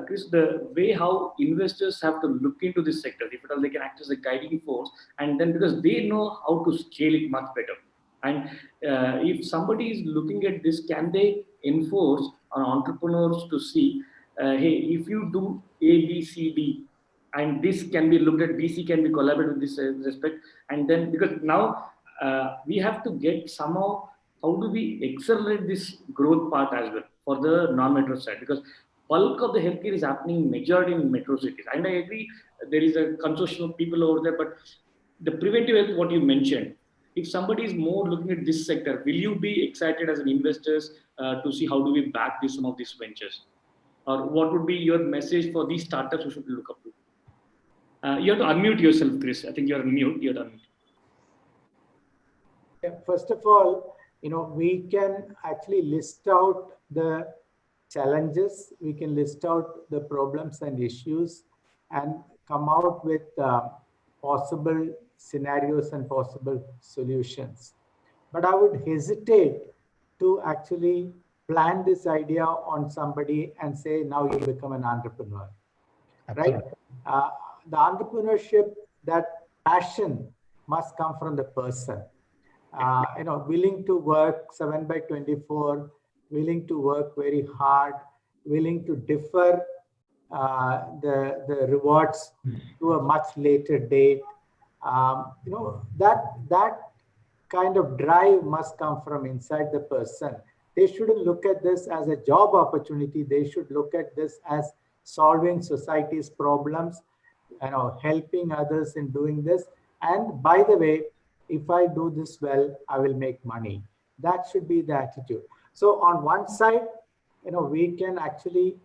Chris, the way how investors have to look into this sector, if at all they can act as a guiding force, and then because they know how to scale it much better. And if somebody is looking at this, can they enforce on entrepreneurs to see, hey, if you do A, B, C, D, and this can be looked at, BC can be collaborated with this respect, and then because now we have to get somehow how do we accelerate this growth part as well for the non-metro side, because bulk of the healthcare is happening majority in metro cities, and I agree there is a consortium of people over there, but the preventive health, what you mentioned, if somebody is more looking at this sector, will you be excited as an investors to see how do we back this, some of these ventures, or what would be your message for these startups who should look up to? You have to unmute yourself, Chris. I think you're on mute. You're on. First of all, we can actually list out the challenges, we can list out the problems and issues, and come out with possible scenarios and possible solutions. But I would hesitate to actually plant this idea on somebody and say, now you become an entrepreneur. Absolutely. Right? the entrepreneurship, that passion must come from the person. Willing to work 7/24, willing to work very hard, willing to defer the rewards to a much later date. That kind of drive must come from inside the person. They shouldn't look at this as a job opportunity. They should look at this as solving society's problems, helping others in doing this. And by the way, if I do this well, I will make money. That should be the attitude. So on one side, we can actually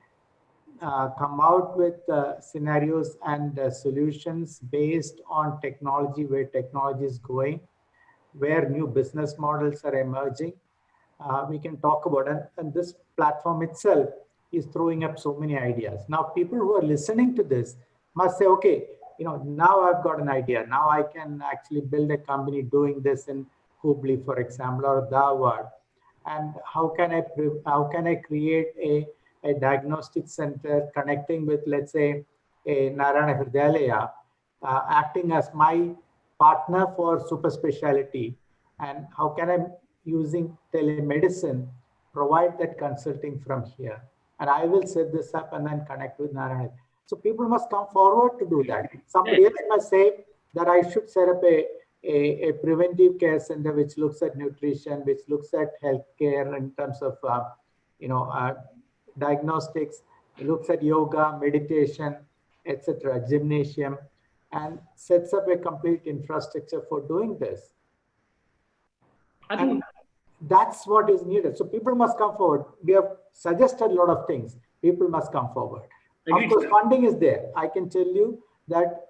come out with scenarios and solutions based on technology, where technology is going, where new business models are emerging. We can talk about it. And this platform itself is throwing up so many ideas. Now, people who are listening to this must say, okay, now I've got an idea. Now I can actually build a company doing this in Hubli, for example, or Dharwad. And how can I create a diagnostic center connecting with, let's say, a Narayana Hridayalaya, acting as my partner for super specialty? And how can I, using telemedicine, provide that consulting from here? And I will set this up and then connect with Narayana. So people must come forward to do that. Somebody else must say that I should set up a preventive care center which looks at nutrition, which looks at healthcare in terms of diagnostics, looks at yoga, meditation, etc., gymnasium, and sets up a complete infrastructure for doing this. I think that's what is needed. So people must come forward. We have suggested a lot of things. People must come forward. Of course, funding is there. I can tell you that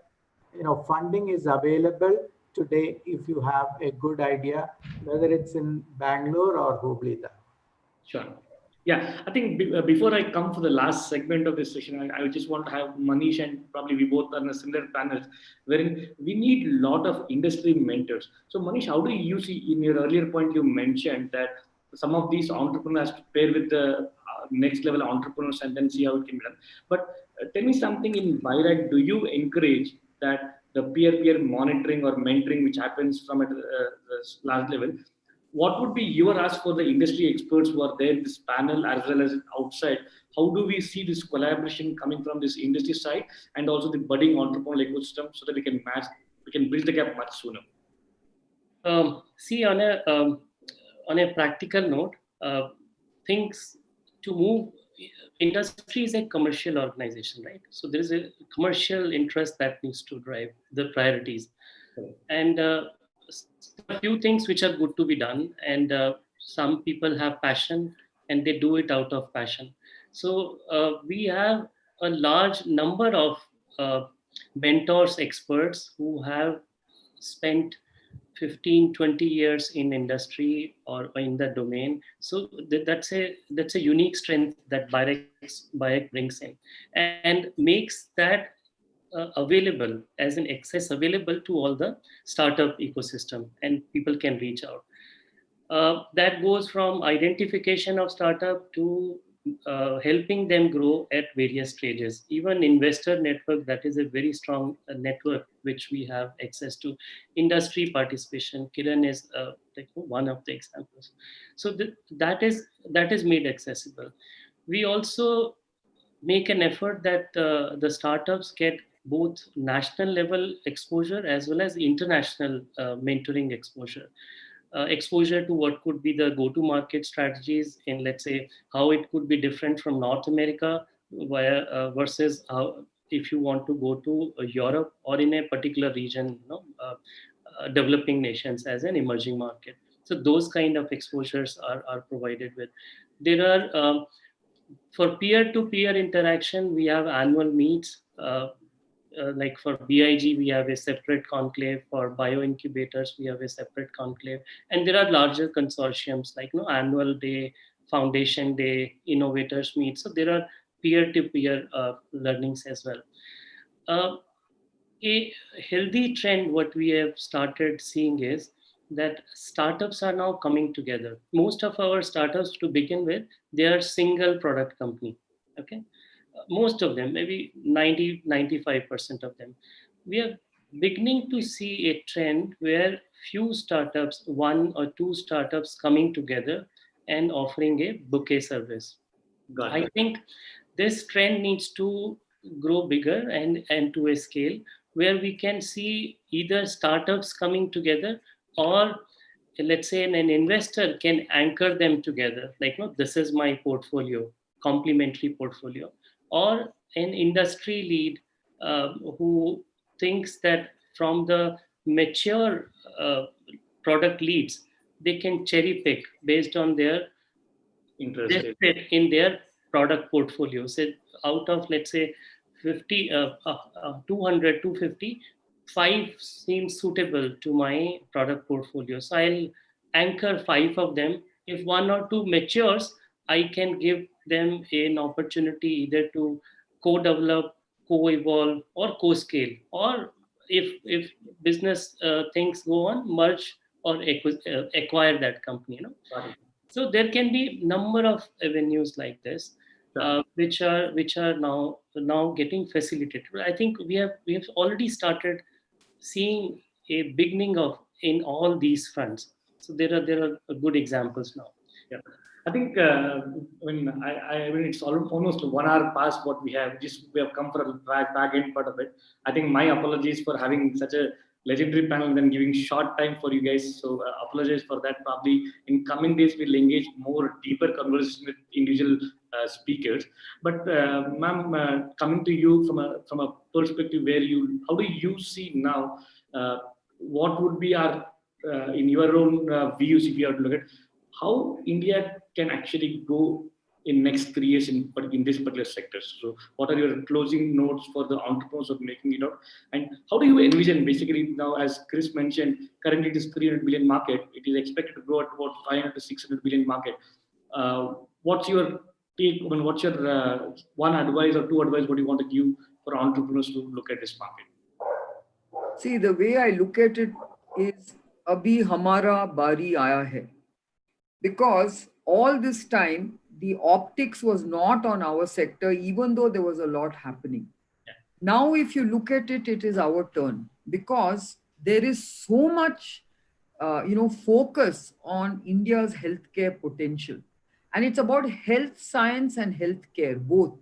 funding is available today if you have a good idea, whether it's in Bangalore or Hubli. Sure. Yeah, I think before I come for the last segment of this session, I just want to have Manish, and probably we both are in a similar panel, wherein we need a lot of industry mentors. So Manish, how do you see, in your earlier point, you mentioned that some of these entrepreneurs have to pair with the next level entrepreneurs and then see how it can be done. But tell me something, in Bharat, do you encourage that the peer-to-peer monitoring or mentoring which happens from at the large level? What would be your ask for the industry experts who are there in this panel as well as outside? How do we see this collaboration coming from this industry side and also the budding entrepreneurial ecosystem so that we can bridge the gap much sooner? See, on a practical note, things to move. Industry is a commercial organization, right? So there is a commercial interest that needs to drive the priorities, and a few things which are good to be done, and some people have passion and they do it out of passion. So we have a large number of mentors, experts who have spent 15, 20 years in industry or in the domain. So that's a unique strength that Bayek brings in and makes that available as an access available to all the startup ecosystem, and people can reach out. That goes from identification of startup to helping them grow at various stages. Even investor network, that is a very strong network which we have access to. Industry participation, Kiran is like one of the examples. So that is made accessible. We also make an effort that the startups get both national level exposure as well as international mentoring exposure. Exposure to what could be the go-to-market strategies in, let's say, how it could be different from North America versus how, if you want to go to Europe or in a particular region, developing nations as an emerging market. So those kind of exposures are provided with. There are, for peer-to-peer interaction, we have annual meets. Like for BIG, we have a separate conclave. For bioincubators, we have a separate conclave. And there are larger consortiums like annual day, foundation day, innovators meet. So there are peer-to-peer learnings as well. A healthy trend, what we have started seeing is that startups are now coming together. Most of our startups, to begin with, they are single product company. Okay. most of them, maybe 90-95% of them, we are beginning to see a trend where few startups, one or two startups coming together and offering a bouquet service. Got I it. think this trend needs to grow bigger and to a scale where we can see either startups coming together, or let's say an investor can anchor them together, like, no, this is my portfolio, complementary portfolio, or an industry lead who thinks that from the mature product leads, they can cherry pick based on their they Interested. fit in their product portfolio. So out of, let's say, 50, 200, 250, five seems suitable to my product portfolio. So I'll anchor five of them. If one or two matures, I can give them an opportunity either to co-develop, co-evolve, or co-scale. Or if business things go on, merge or acquire that company. Got it. So there can be number of avenues like this, Sure. which are now getting facilitated. I think we have already started seeing a beginning of in all these fronts. So there are good examples now. Yeah. I think I mean it's almost 1 hour past what we have come for a back end part of it. I think my apologies for having such a legendary panel and then giving short time for you guys. So apologize for that. Probably in coming days we'll engage more deeper conversation with individual speakers. But ma'am, coming to you from a perspective where how do you see now? What would be our in your own views if you have to look at how India can actually go in next 3 years in this particular sector. So, what are your closing notes for the entrepreneurs of making it out? And how do you envision basically now, as Chris mentioned, currently it is 300 billion market. It is expected to grow at about 500 to 600 billion market. What's your take? I mean, what's your one advice or two advice? What do you want to give for entrepreneurs to look at this market? See, the way I look at it is abhi hamara bari aaya hai. Because all this time, the optics was not on our sector, even though there was a lot happening. Now, if you look at it, it is our turn because there is so much, focus on India's healthcare potential, and it's about health science and healthcare both.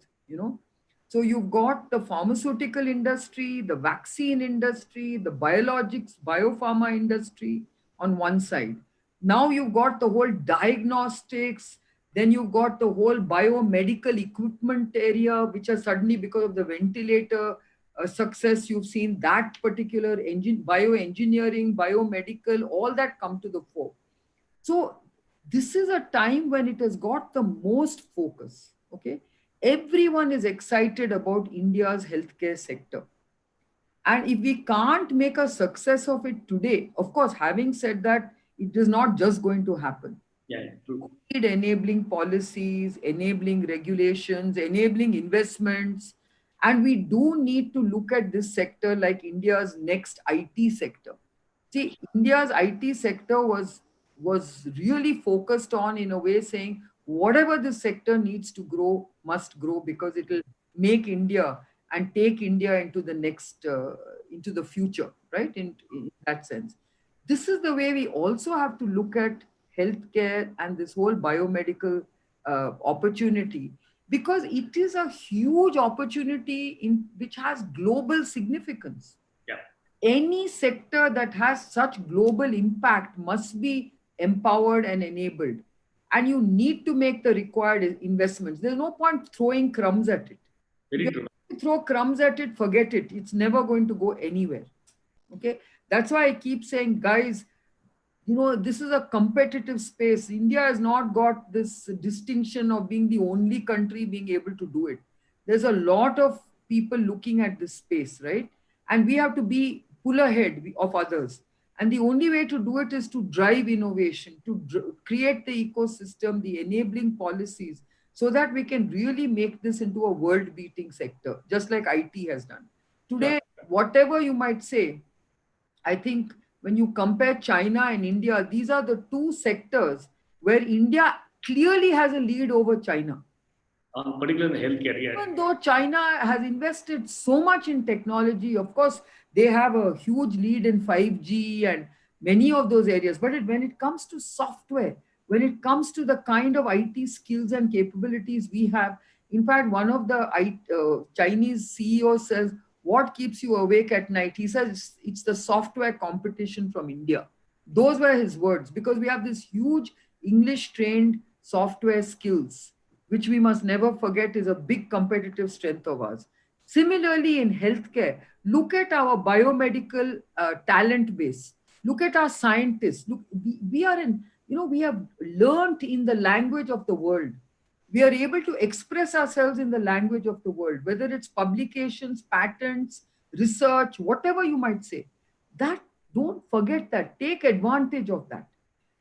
So you've got the pharmaceutical industry, the vaccine industry, the biologics, biopharma industry on one side. Now you've got the whole diagnostics, then you've got the whole biomedical equipment area, which has suddenly, because of the ventilator success, you've seen that particular engine, bioengineering, biomedical, all that come to the fore. So this is a time when it has got the most focus. Okay, everyone is excited about India's healthcare sector. And if we can't make a success of it today, of course, having said that, it is not just going to happen. Yeah, true. We need enabling policies, enabling regulations, enabling investments. And we do need to look at this sector like India's next IT sector. See, India's IT sector was really focused on, in a way, saying whatever this sector needs to grow must grow because it will make India and take India into the next into the future, right? In that sense, this is the way we also have to look at healthcare and this whole biomedical opportunity, because it is a huge opportunity in which has global significance. Yeah. Any sector that has such global impact must be empowered and enabled, and you need to make the required investments. There's no point throwing crumbs at it. Very If true. you throw crumbs at it, forget it. It's never going to go anywhere. Okay, that's why I keep saying, guys, this is a competitive space. India has not got this distinction of being the only country being able to do it. There's a lot of people looking at this space, right? And we have to be pull ahead of others. And the only way to do it is to drive innovation, to create the ecosystem, the enabling policies, so that we can really make this into a world beating sector, just like IT has done. Today, whatever you might say, I think when you compare China and India, these are the two sectors where India clearly has a lead over China. particularly in healthcare. Yeah. Even though China has invested so much in technology, of course, they have a huge lead in 5G and many of those areas. But when it comes to software, when it comes to the kind of IT skills and capabilities we have, in fact, one of the Chinese CEOs says, "What keeps you awake at night?" He says, "It's the software competition from India." Those were his words, because we have this huge English trained software skills, which we must never forget is a big competitive strength of ours. Similarly, in healthcare, look at our biomedical talent base. Look at our scientists. Look, we are in, we have learned in the language of the world. We are able to express ourselves in the language of the world, whether it's publications, patents, research, whatever you might say. That, don't forget that. Take advantage of that.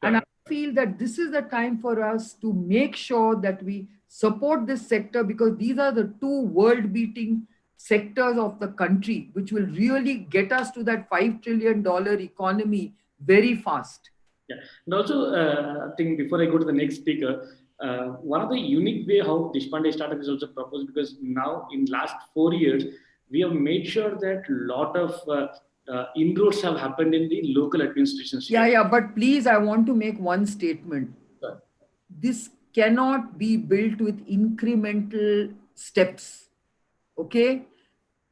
And I feel that this is the time for us to make sure that we support this sector, because these are the two world beating sectors of the country, which will really get us to that $5 trillion economy very fast. Yeah. And also, I think before I go to the next speaker, one of the unique way how Deshpande startup is also proposed, because now in last 4 years, we have made sure that a lot of inroads have happened in the local administrations. Yeah, but please, I want to make one statement. Sure. This cannot be built with incremental steps. Okay?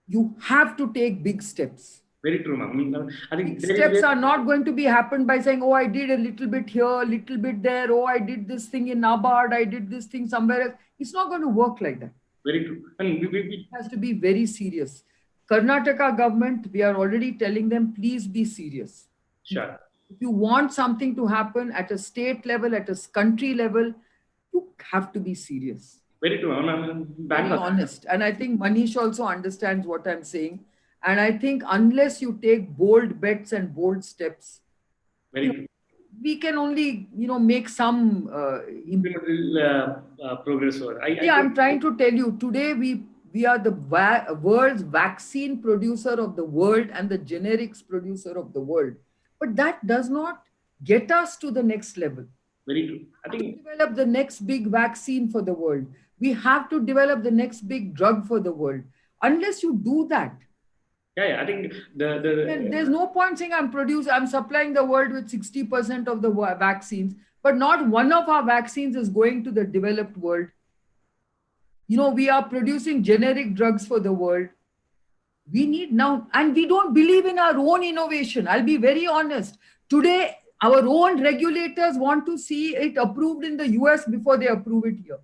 You have to take big steps. Very true, ma'am. I think big steps are not going to be happened by saying, "Oh, I did a little bit here, a little bit there. Oh, I did this thing in NABARD. I did this thing somewhere else." It's not going to work like that. Very true. And it has to be very serious. Karnataka government, we are already telling them, please be serious. Sure. If you want something to happen at a state level, at a country level, you have to be serious. Very true. I'm very honest. And I think Manish also understands what I'm saying. And I think unless you take bold bets and bold steps, we can only, make some progress. I'm trying to tell you, today we are the world's vaccine producer of the world and the generics producer of the world. But that does not get us to the next level. Very true. I think develop the next big vaccine for the world. We have to develop the next big drug for the world. Unless you do that, I think there's no point saying I'm supplying the world with 60% of the vaccines, but not one of our vaccines is going to the developed world. We are producing generic drugs for the world. We need now, and we don't believe in our own innovation. I'll be very honest. Today, our own regulators want to see it approved in the US before they approve it here.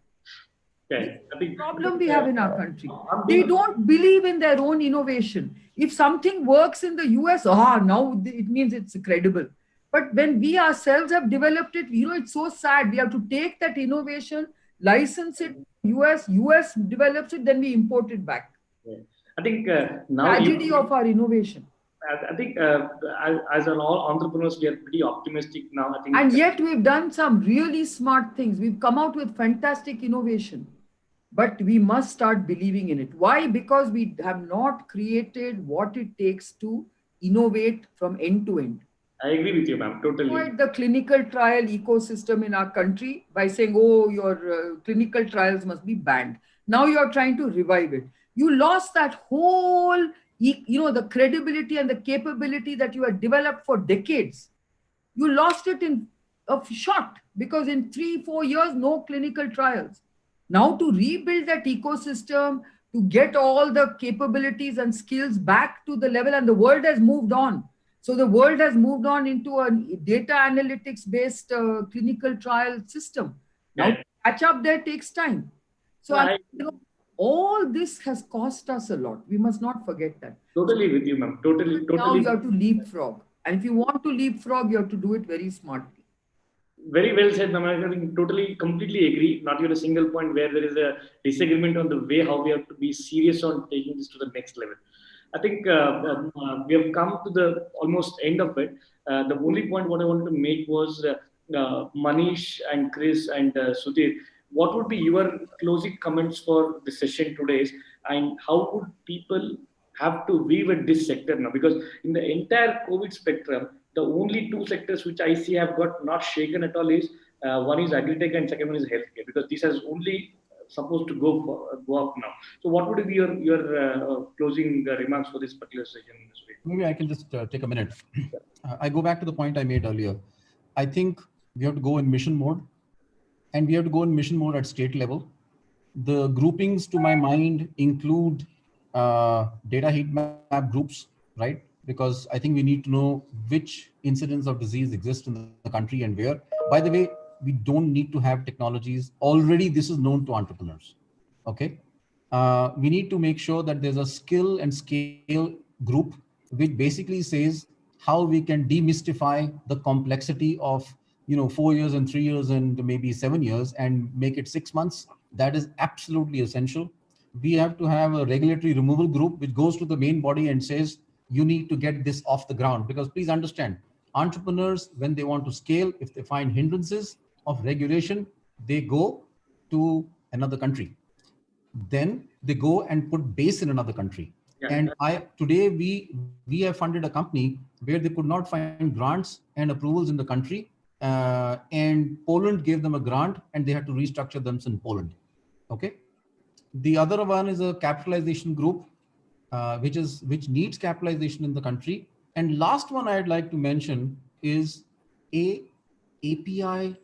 The problem we have in our country. They don't believe in their own innovation. If something works in the US, now it means it's credible. But when we ourselves have developed it, it's so sad. We have to take that innovation, license it, US develops it, then we import it back. I think now tragedy of our innovation. I think as all entrepreneurs, we are pretty optimistic now. I think, and yet we've done some really smart things. We've come out with fantastic innovation, but we must start believing in it. Why? Because we have not created what it takes to innovate from end to end. I agree with you, ma'am. Totally. Avoid the clinical trial ecosystem in our country by saying, "Oh, your clinical trials must be banned." Now you're trying to revive it. You lost that whole, the credibility and the capability that you had developed for decades. You lost it in a shot because in 3-4 years, no clinical trials. Now to rebuild that ecosystem, to get all the capabilities and skills back to the level, and the world has moved on. So the world has moved on into a data analytics based clinical trial system. Now to catch up there takes time. So all this has cost us a lot. We must not forget that. Totally with you, ma'am. Totally. Now you have to leapfrog. And if you want to leapfrog, you have to do it very smartly. Very well said, ma'am. I think totally, completely agree. Not even a single point where there is a disagreement on the way how we have to be serious on taking this to the next level. I think we have come to the almost end of it. The only point what I wanted to make was Manish and Chris and Sudhir, what would be your closing comments for the session today, and how would people have to weave at this sector now? Because in the entire COVID spectrum, the only two sectors which I see have got not shaken at all is one is agri-tech and second one is healthcare, because this has only supposed to go up now. So, what would be your closing remarks for this particular session this week? Maybe I can just take a minute. I go back to the point I made earlier. I think we have to go in mission mode, and we have to go in mission mode at state level. The groupings, to my mind, include data heat map groups, right? Because I think we need to know which incidents of disease exist in the country and where. By the way, we don't need to have technologies. Already, this is known to entrepreneurs. Okay. We need to make sure that there's a skill and scale group, which basically says how we can demystify the complexity of 4 years and 3 years and maybe 7 years and make it 6 months. That is absolutely essential. We have to have a regulatory removal group which goes to the main body and says, you need to get this off the ground. Because please understand, entrepreneurs, when they want to scale, if they find hindrances of regulation, they go to another country. Then they go and put base in another country. Yeah. And today we have funded a company where they could not find grants and approvals in the country. And Poland gave them a grant and they had to restructure them in Poland. Okay. The other one is a capitalization group, which needs capitalization in the country. And last one I'd like to mention is a API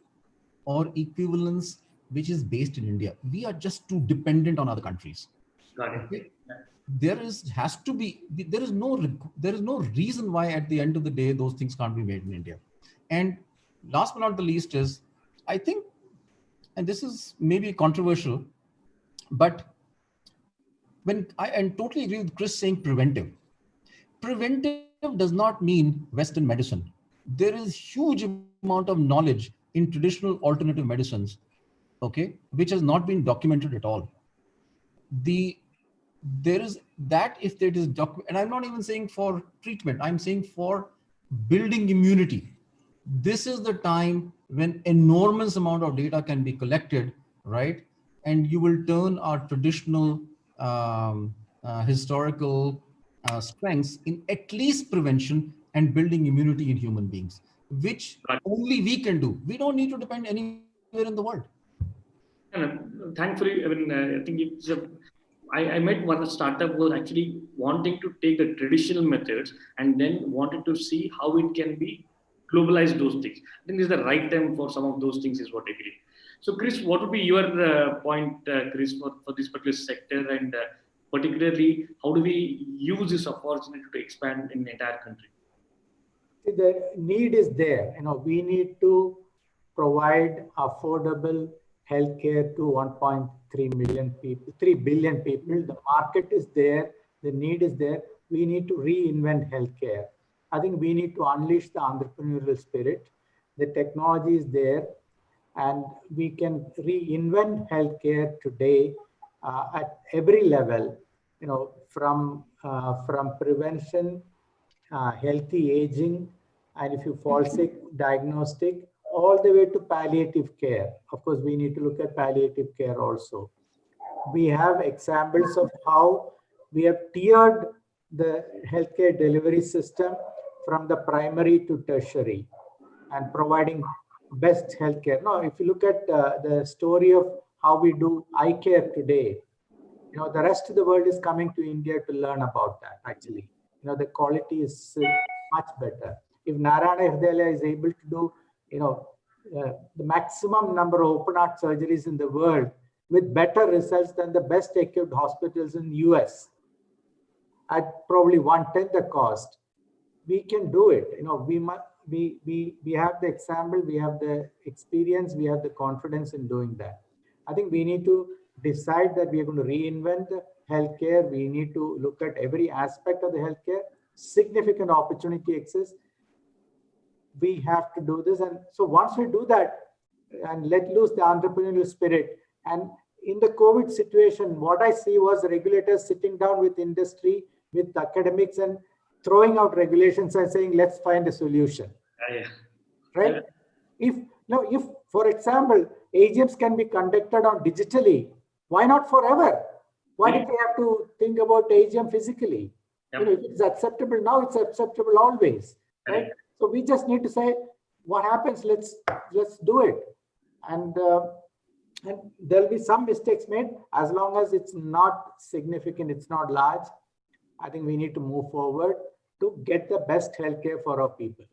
or equivalence which is based in India. We are just too dependent on other countries. Got it. Okay? There is no reason why at the end of the day those things can't be made in India. And last but not the least is, I think, and this is maybe controversial, but I totally agree with Chris saying preventive. Preventive does not mean Western medicine. There is huge amount of knowledge in traditional alternative medicines, okay, which has not been documented at all. There is that if there is and I'm not even saying for treatment, I'm saying for building immunity. This is the time when enormous amount of data can be collected, right? And you will turn our traditional historical strengths in at least prevention and building immunity in human beings, which only we can do. We don't need to depend anywhere in the world. Thankfully, I think it's I met one startup was actually wanting to take the traditional methods and then wanted to see how it can be globalized those things. I think this is the right time for some of those things is what I believe. So, Chris, what would be your point, Chris, for this particular sector, and particularly how do we use this opportunity to expand in the entire country? The need is there. We need to provide affordable healthcare to 1.3 million people, 3 billion people. The market is there. The need is there. We need to reinvent healthcare. I think we need to unleash the entrepreneurial spirit. The technology is there, and we can reinvent healthcare today at every level. From prevention, healthy aging, and if you fall sick, diagnostic, all the way to palliative care. Of course, we need to look at palliative care also. We have examples of how we have tiered the healthcare delivery system from the primary to tertiary and providing best healthcare. Now, if you look at the story of how we do eye care today, the rest of the world is coming to India to learn about that. Actually, the quality is much better. If Narayana Hridayalaya is able to do, the maximum number of open heart surgeries in the world with better results than the best equipped hospitals in the US at probably 1/10 the cost, we can do it. We have the example, we have the experience, we have the confidence in doing that. I think we need to decide that we are going to reinvent the healthcare. We need to look at every aspect of the healthcare. Significant opportunity exists. We have to do this. And so once we do that and let loose the entrepreneurial spirit, and in the COVID situation, what I see was regulators sitting down with industry, with academics, and throwing out regulations and saying, let's find a solution. Right? If, for example, AGMs can be conducted on digitally, why not forever? Why did we have to think about AGM physically? If it's acceptable now, it's acceptable always. Right? So we just need to say, what happens? Let's do it. And And there'll be some mistakes made. As long as it's not significant, it's not large, I think we need to move forward to get the best healthcare for our people.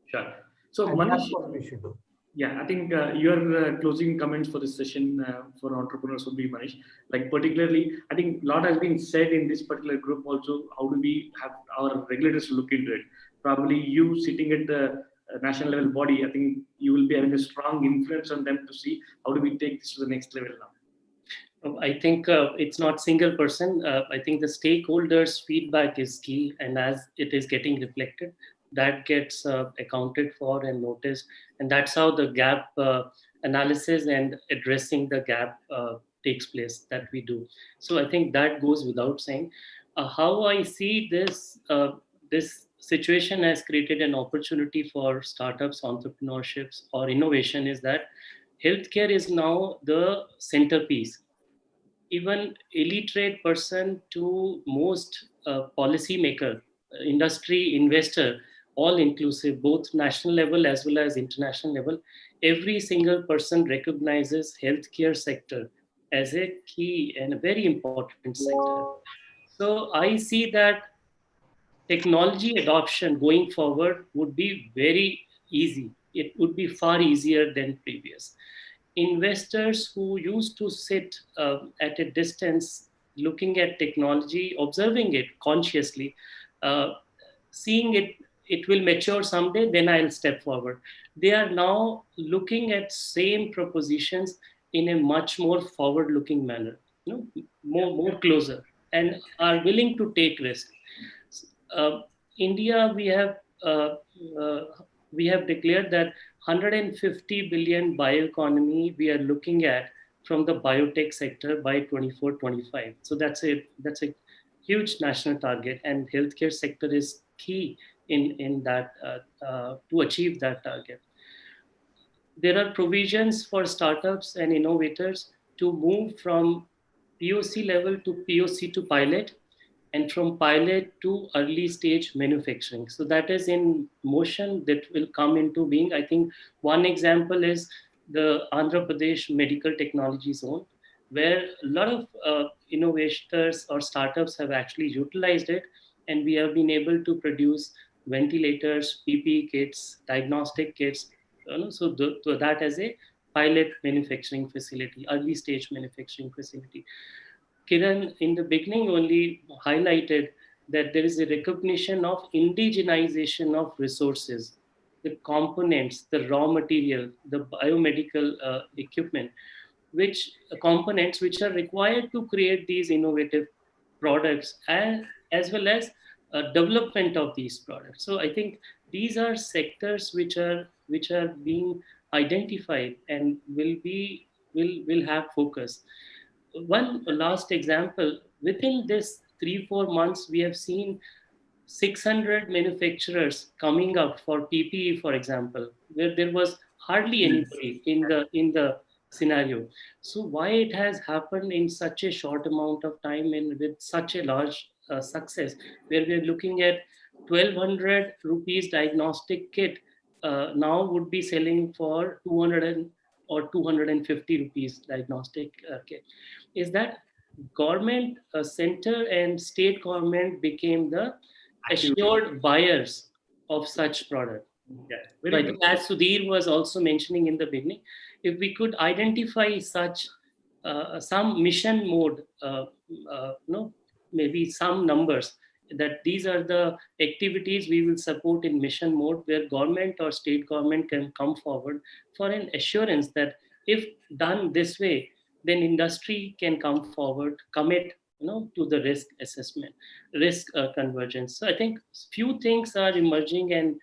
Sure. So And Manish, that's what we should do. yeah, I think your closing comments for this session for entrepreneurs would be, Manish. Like particularly, I think a lot has been said in this particular group also. How do we have our regulators look into it? Probably you sitting at the national level body, I think you will be having a strong influence on them to see how do we take this to the next level now. I think it's not single person. I think the stakeholders' feedback is key, and as it is getting reflected, that gets accounted for and noticed, and that's how the gap analysis and addressing the gap takes place that we do. So I think that goes without saying. How I see this situation has created an opportunity for startups, entrepreneurships, or innovation is that healthcare is now the centerpiece. Even illiterate person to most policy maker, industry investor, all inclusive, both national level as well as international level, every single person recognizes healthcare sector as a key and a very important sector. So I see that technology adoption going forward would be very easy. It would be far easier than previous. Investors who used to sit at a distance looking at technology, observing it consciously, uh, seeing it will mature someday, then I'll step forward. They are now looking at same propositions in a much more forward looking manner, you know, more closer, and are willing to take risk. uh, India, uh, uh, we have declared that 150 billion bioeconomy we are looking at from the biotech sector by 24-25. So that's a huge national target, and healthcare sector is key in that to achieve that target. There are provisions for startups and innovators to move from POC level to POC to pilot, and from pilot to early stage manufacturing. So that is in motion, that will come into being. I think one example is the Andhra Pradesh Medical Technology Zone, where a lot of innovators or startups have actually utilized it, and we have been able to produce ventilators, PPE kits, diagnostic kits. So that as a pilot manufacturing facility, early stage manufacturing facility. Kiran, in the beginning, only highlighted that there is a recognition of indigenization of resources, the components, the raw material, the biomedical equipment, which components which are required to create these innovative products, and as well as development of these products. So I think these are sectors which are being identified and will have focus. One last example, within this 3-4 months we have seen 600 manufacturers coming up for PPE, for example, where there was hardly anybody in the scenario. So why it has happened in such a short amount of time and with such a large success, where we're looking at 1200 rupees diagnostic kit now would be selling for 200 or 250 rupees diagnostic kit, is that government center and state government became the assured buyers of such product. Yeah, So I very good. think, as Sudhir was also mentioning in the beginning, if we could identify such some mission mode, maybe some numbers, that these are the activities we will support in mission mode, where government or state government can come forward for an assurance that if done this way, then industry can come forward, commit, to the risk assessment, risk convergence. So I think few things are emerging, and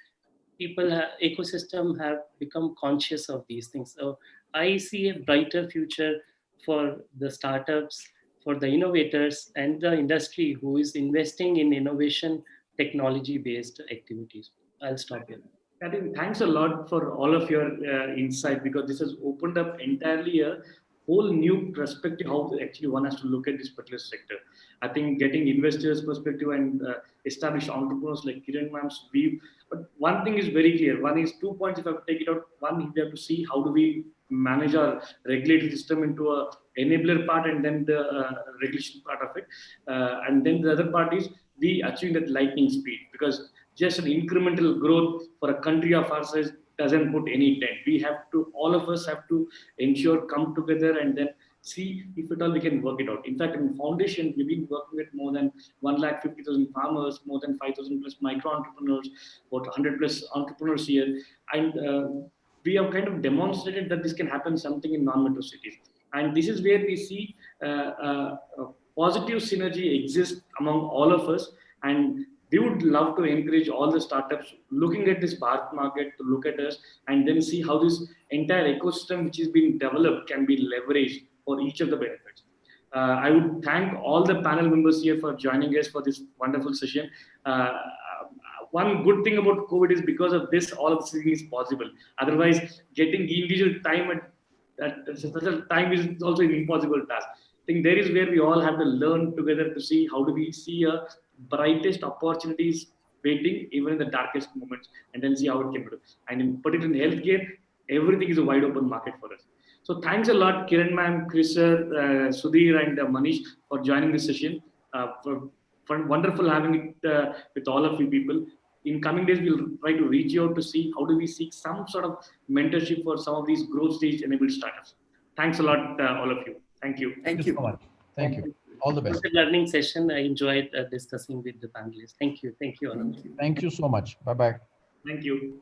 ecosystem have become conscious of these things. So I see a brighter future for the startups, for the innovators, and the industry who is investing in innovation technology based activities. I'll stop here. I think thanks a lot for all of your insight, because this has opened up entirely a whole new perspective how actually one has to look at this particular sector. I think getting investors' perspective and established entrepreneurs like Kiran ma'am's view. But one thing is very clear. One is 2 points. If I take it out, one we have to see how do we manage our regulatory system into a enabler part and then the regulation part of it. And then the other part is we achieve that lightning speed, because just an incremental growth for a country of our size doesn't put any dent. We have to, all of us have to ensure, come together and then see if at all we can work it out. In fact, in foundation, we've been working with more than 150,000 farmers, more than 5,000 plus micro entrepreneurs, about 100 plus entrepreneurs here. And we have kind of demonstrated that this can happen something in non-metro cities. And this is where we see positive synergy exists among all of us. And we would love to encourage all the startups looking at this Bharat market to look at us and then see how this entire ecosystem which is being developed can be leveraged for each of the benefits. I would thank all the panel members here for joining us for this wonderful session. One good thing about COVID is because of this, all of this is possible. Otherwise, getting individual time at such a time is also an impossible task. I think there is where we all have to learn together to see how do we see a brightest opportunities waiting even in the darkest moments, and then see how it can do. And in particular in healthcare, everything is a wide open market for us. So thanks a lot, Kiran ma'am, Chris sir, Sudhir and Manish for joining this session. For wonderful having it with all of you people. In coming days, we'll try to reach out to see how do we seek some sort of mentorship for some of these growth stage enabled startups. Thanks a lot, all of you. Thank you. Thank you so much. Thank you. All the best. It was a learning session. I enjoyed discussing with the panelists. Thank you. Thank you, Anand. Thank you so much. Bye-bye. Thank you.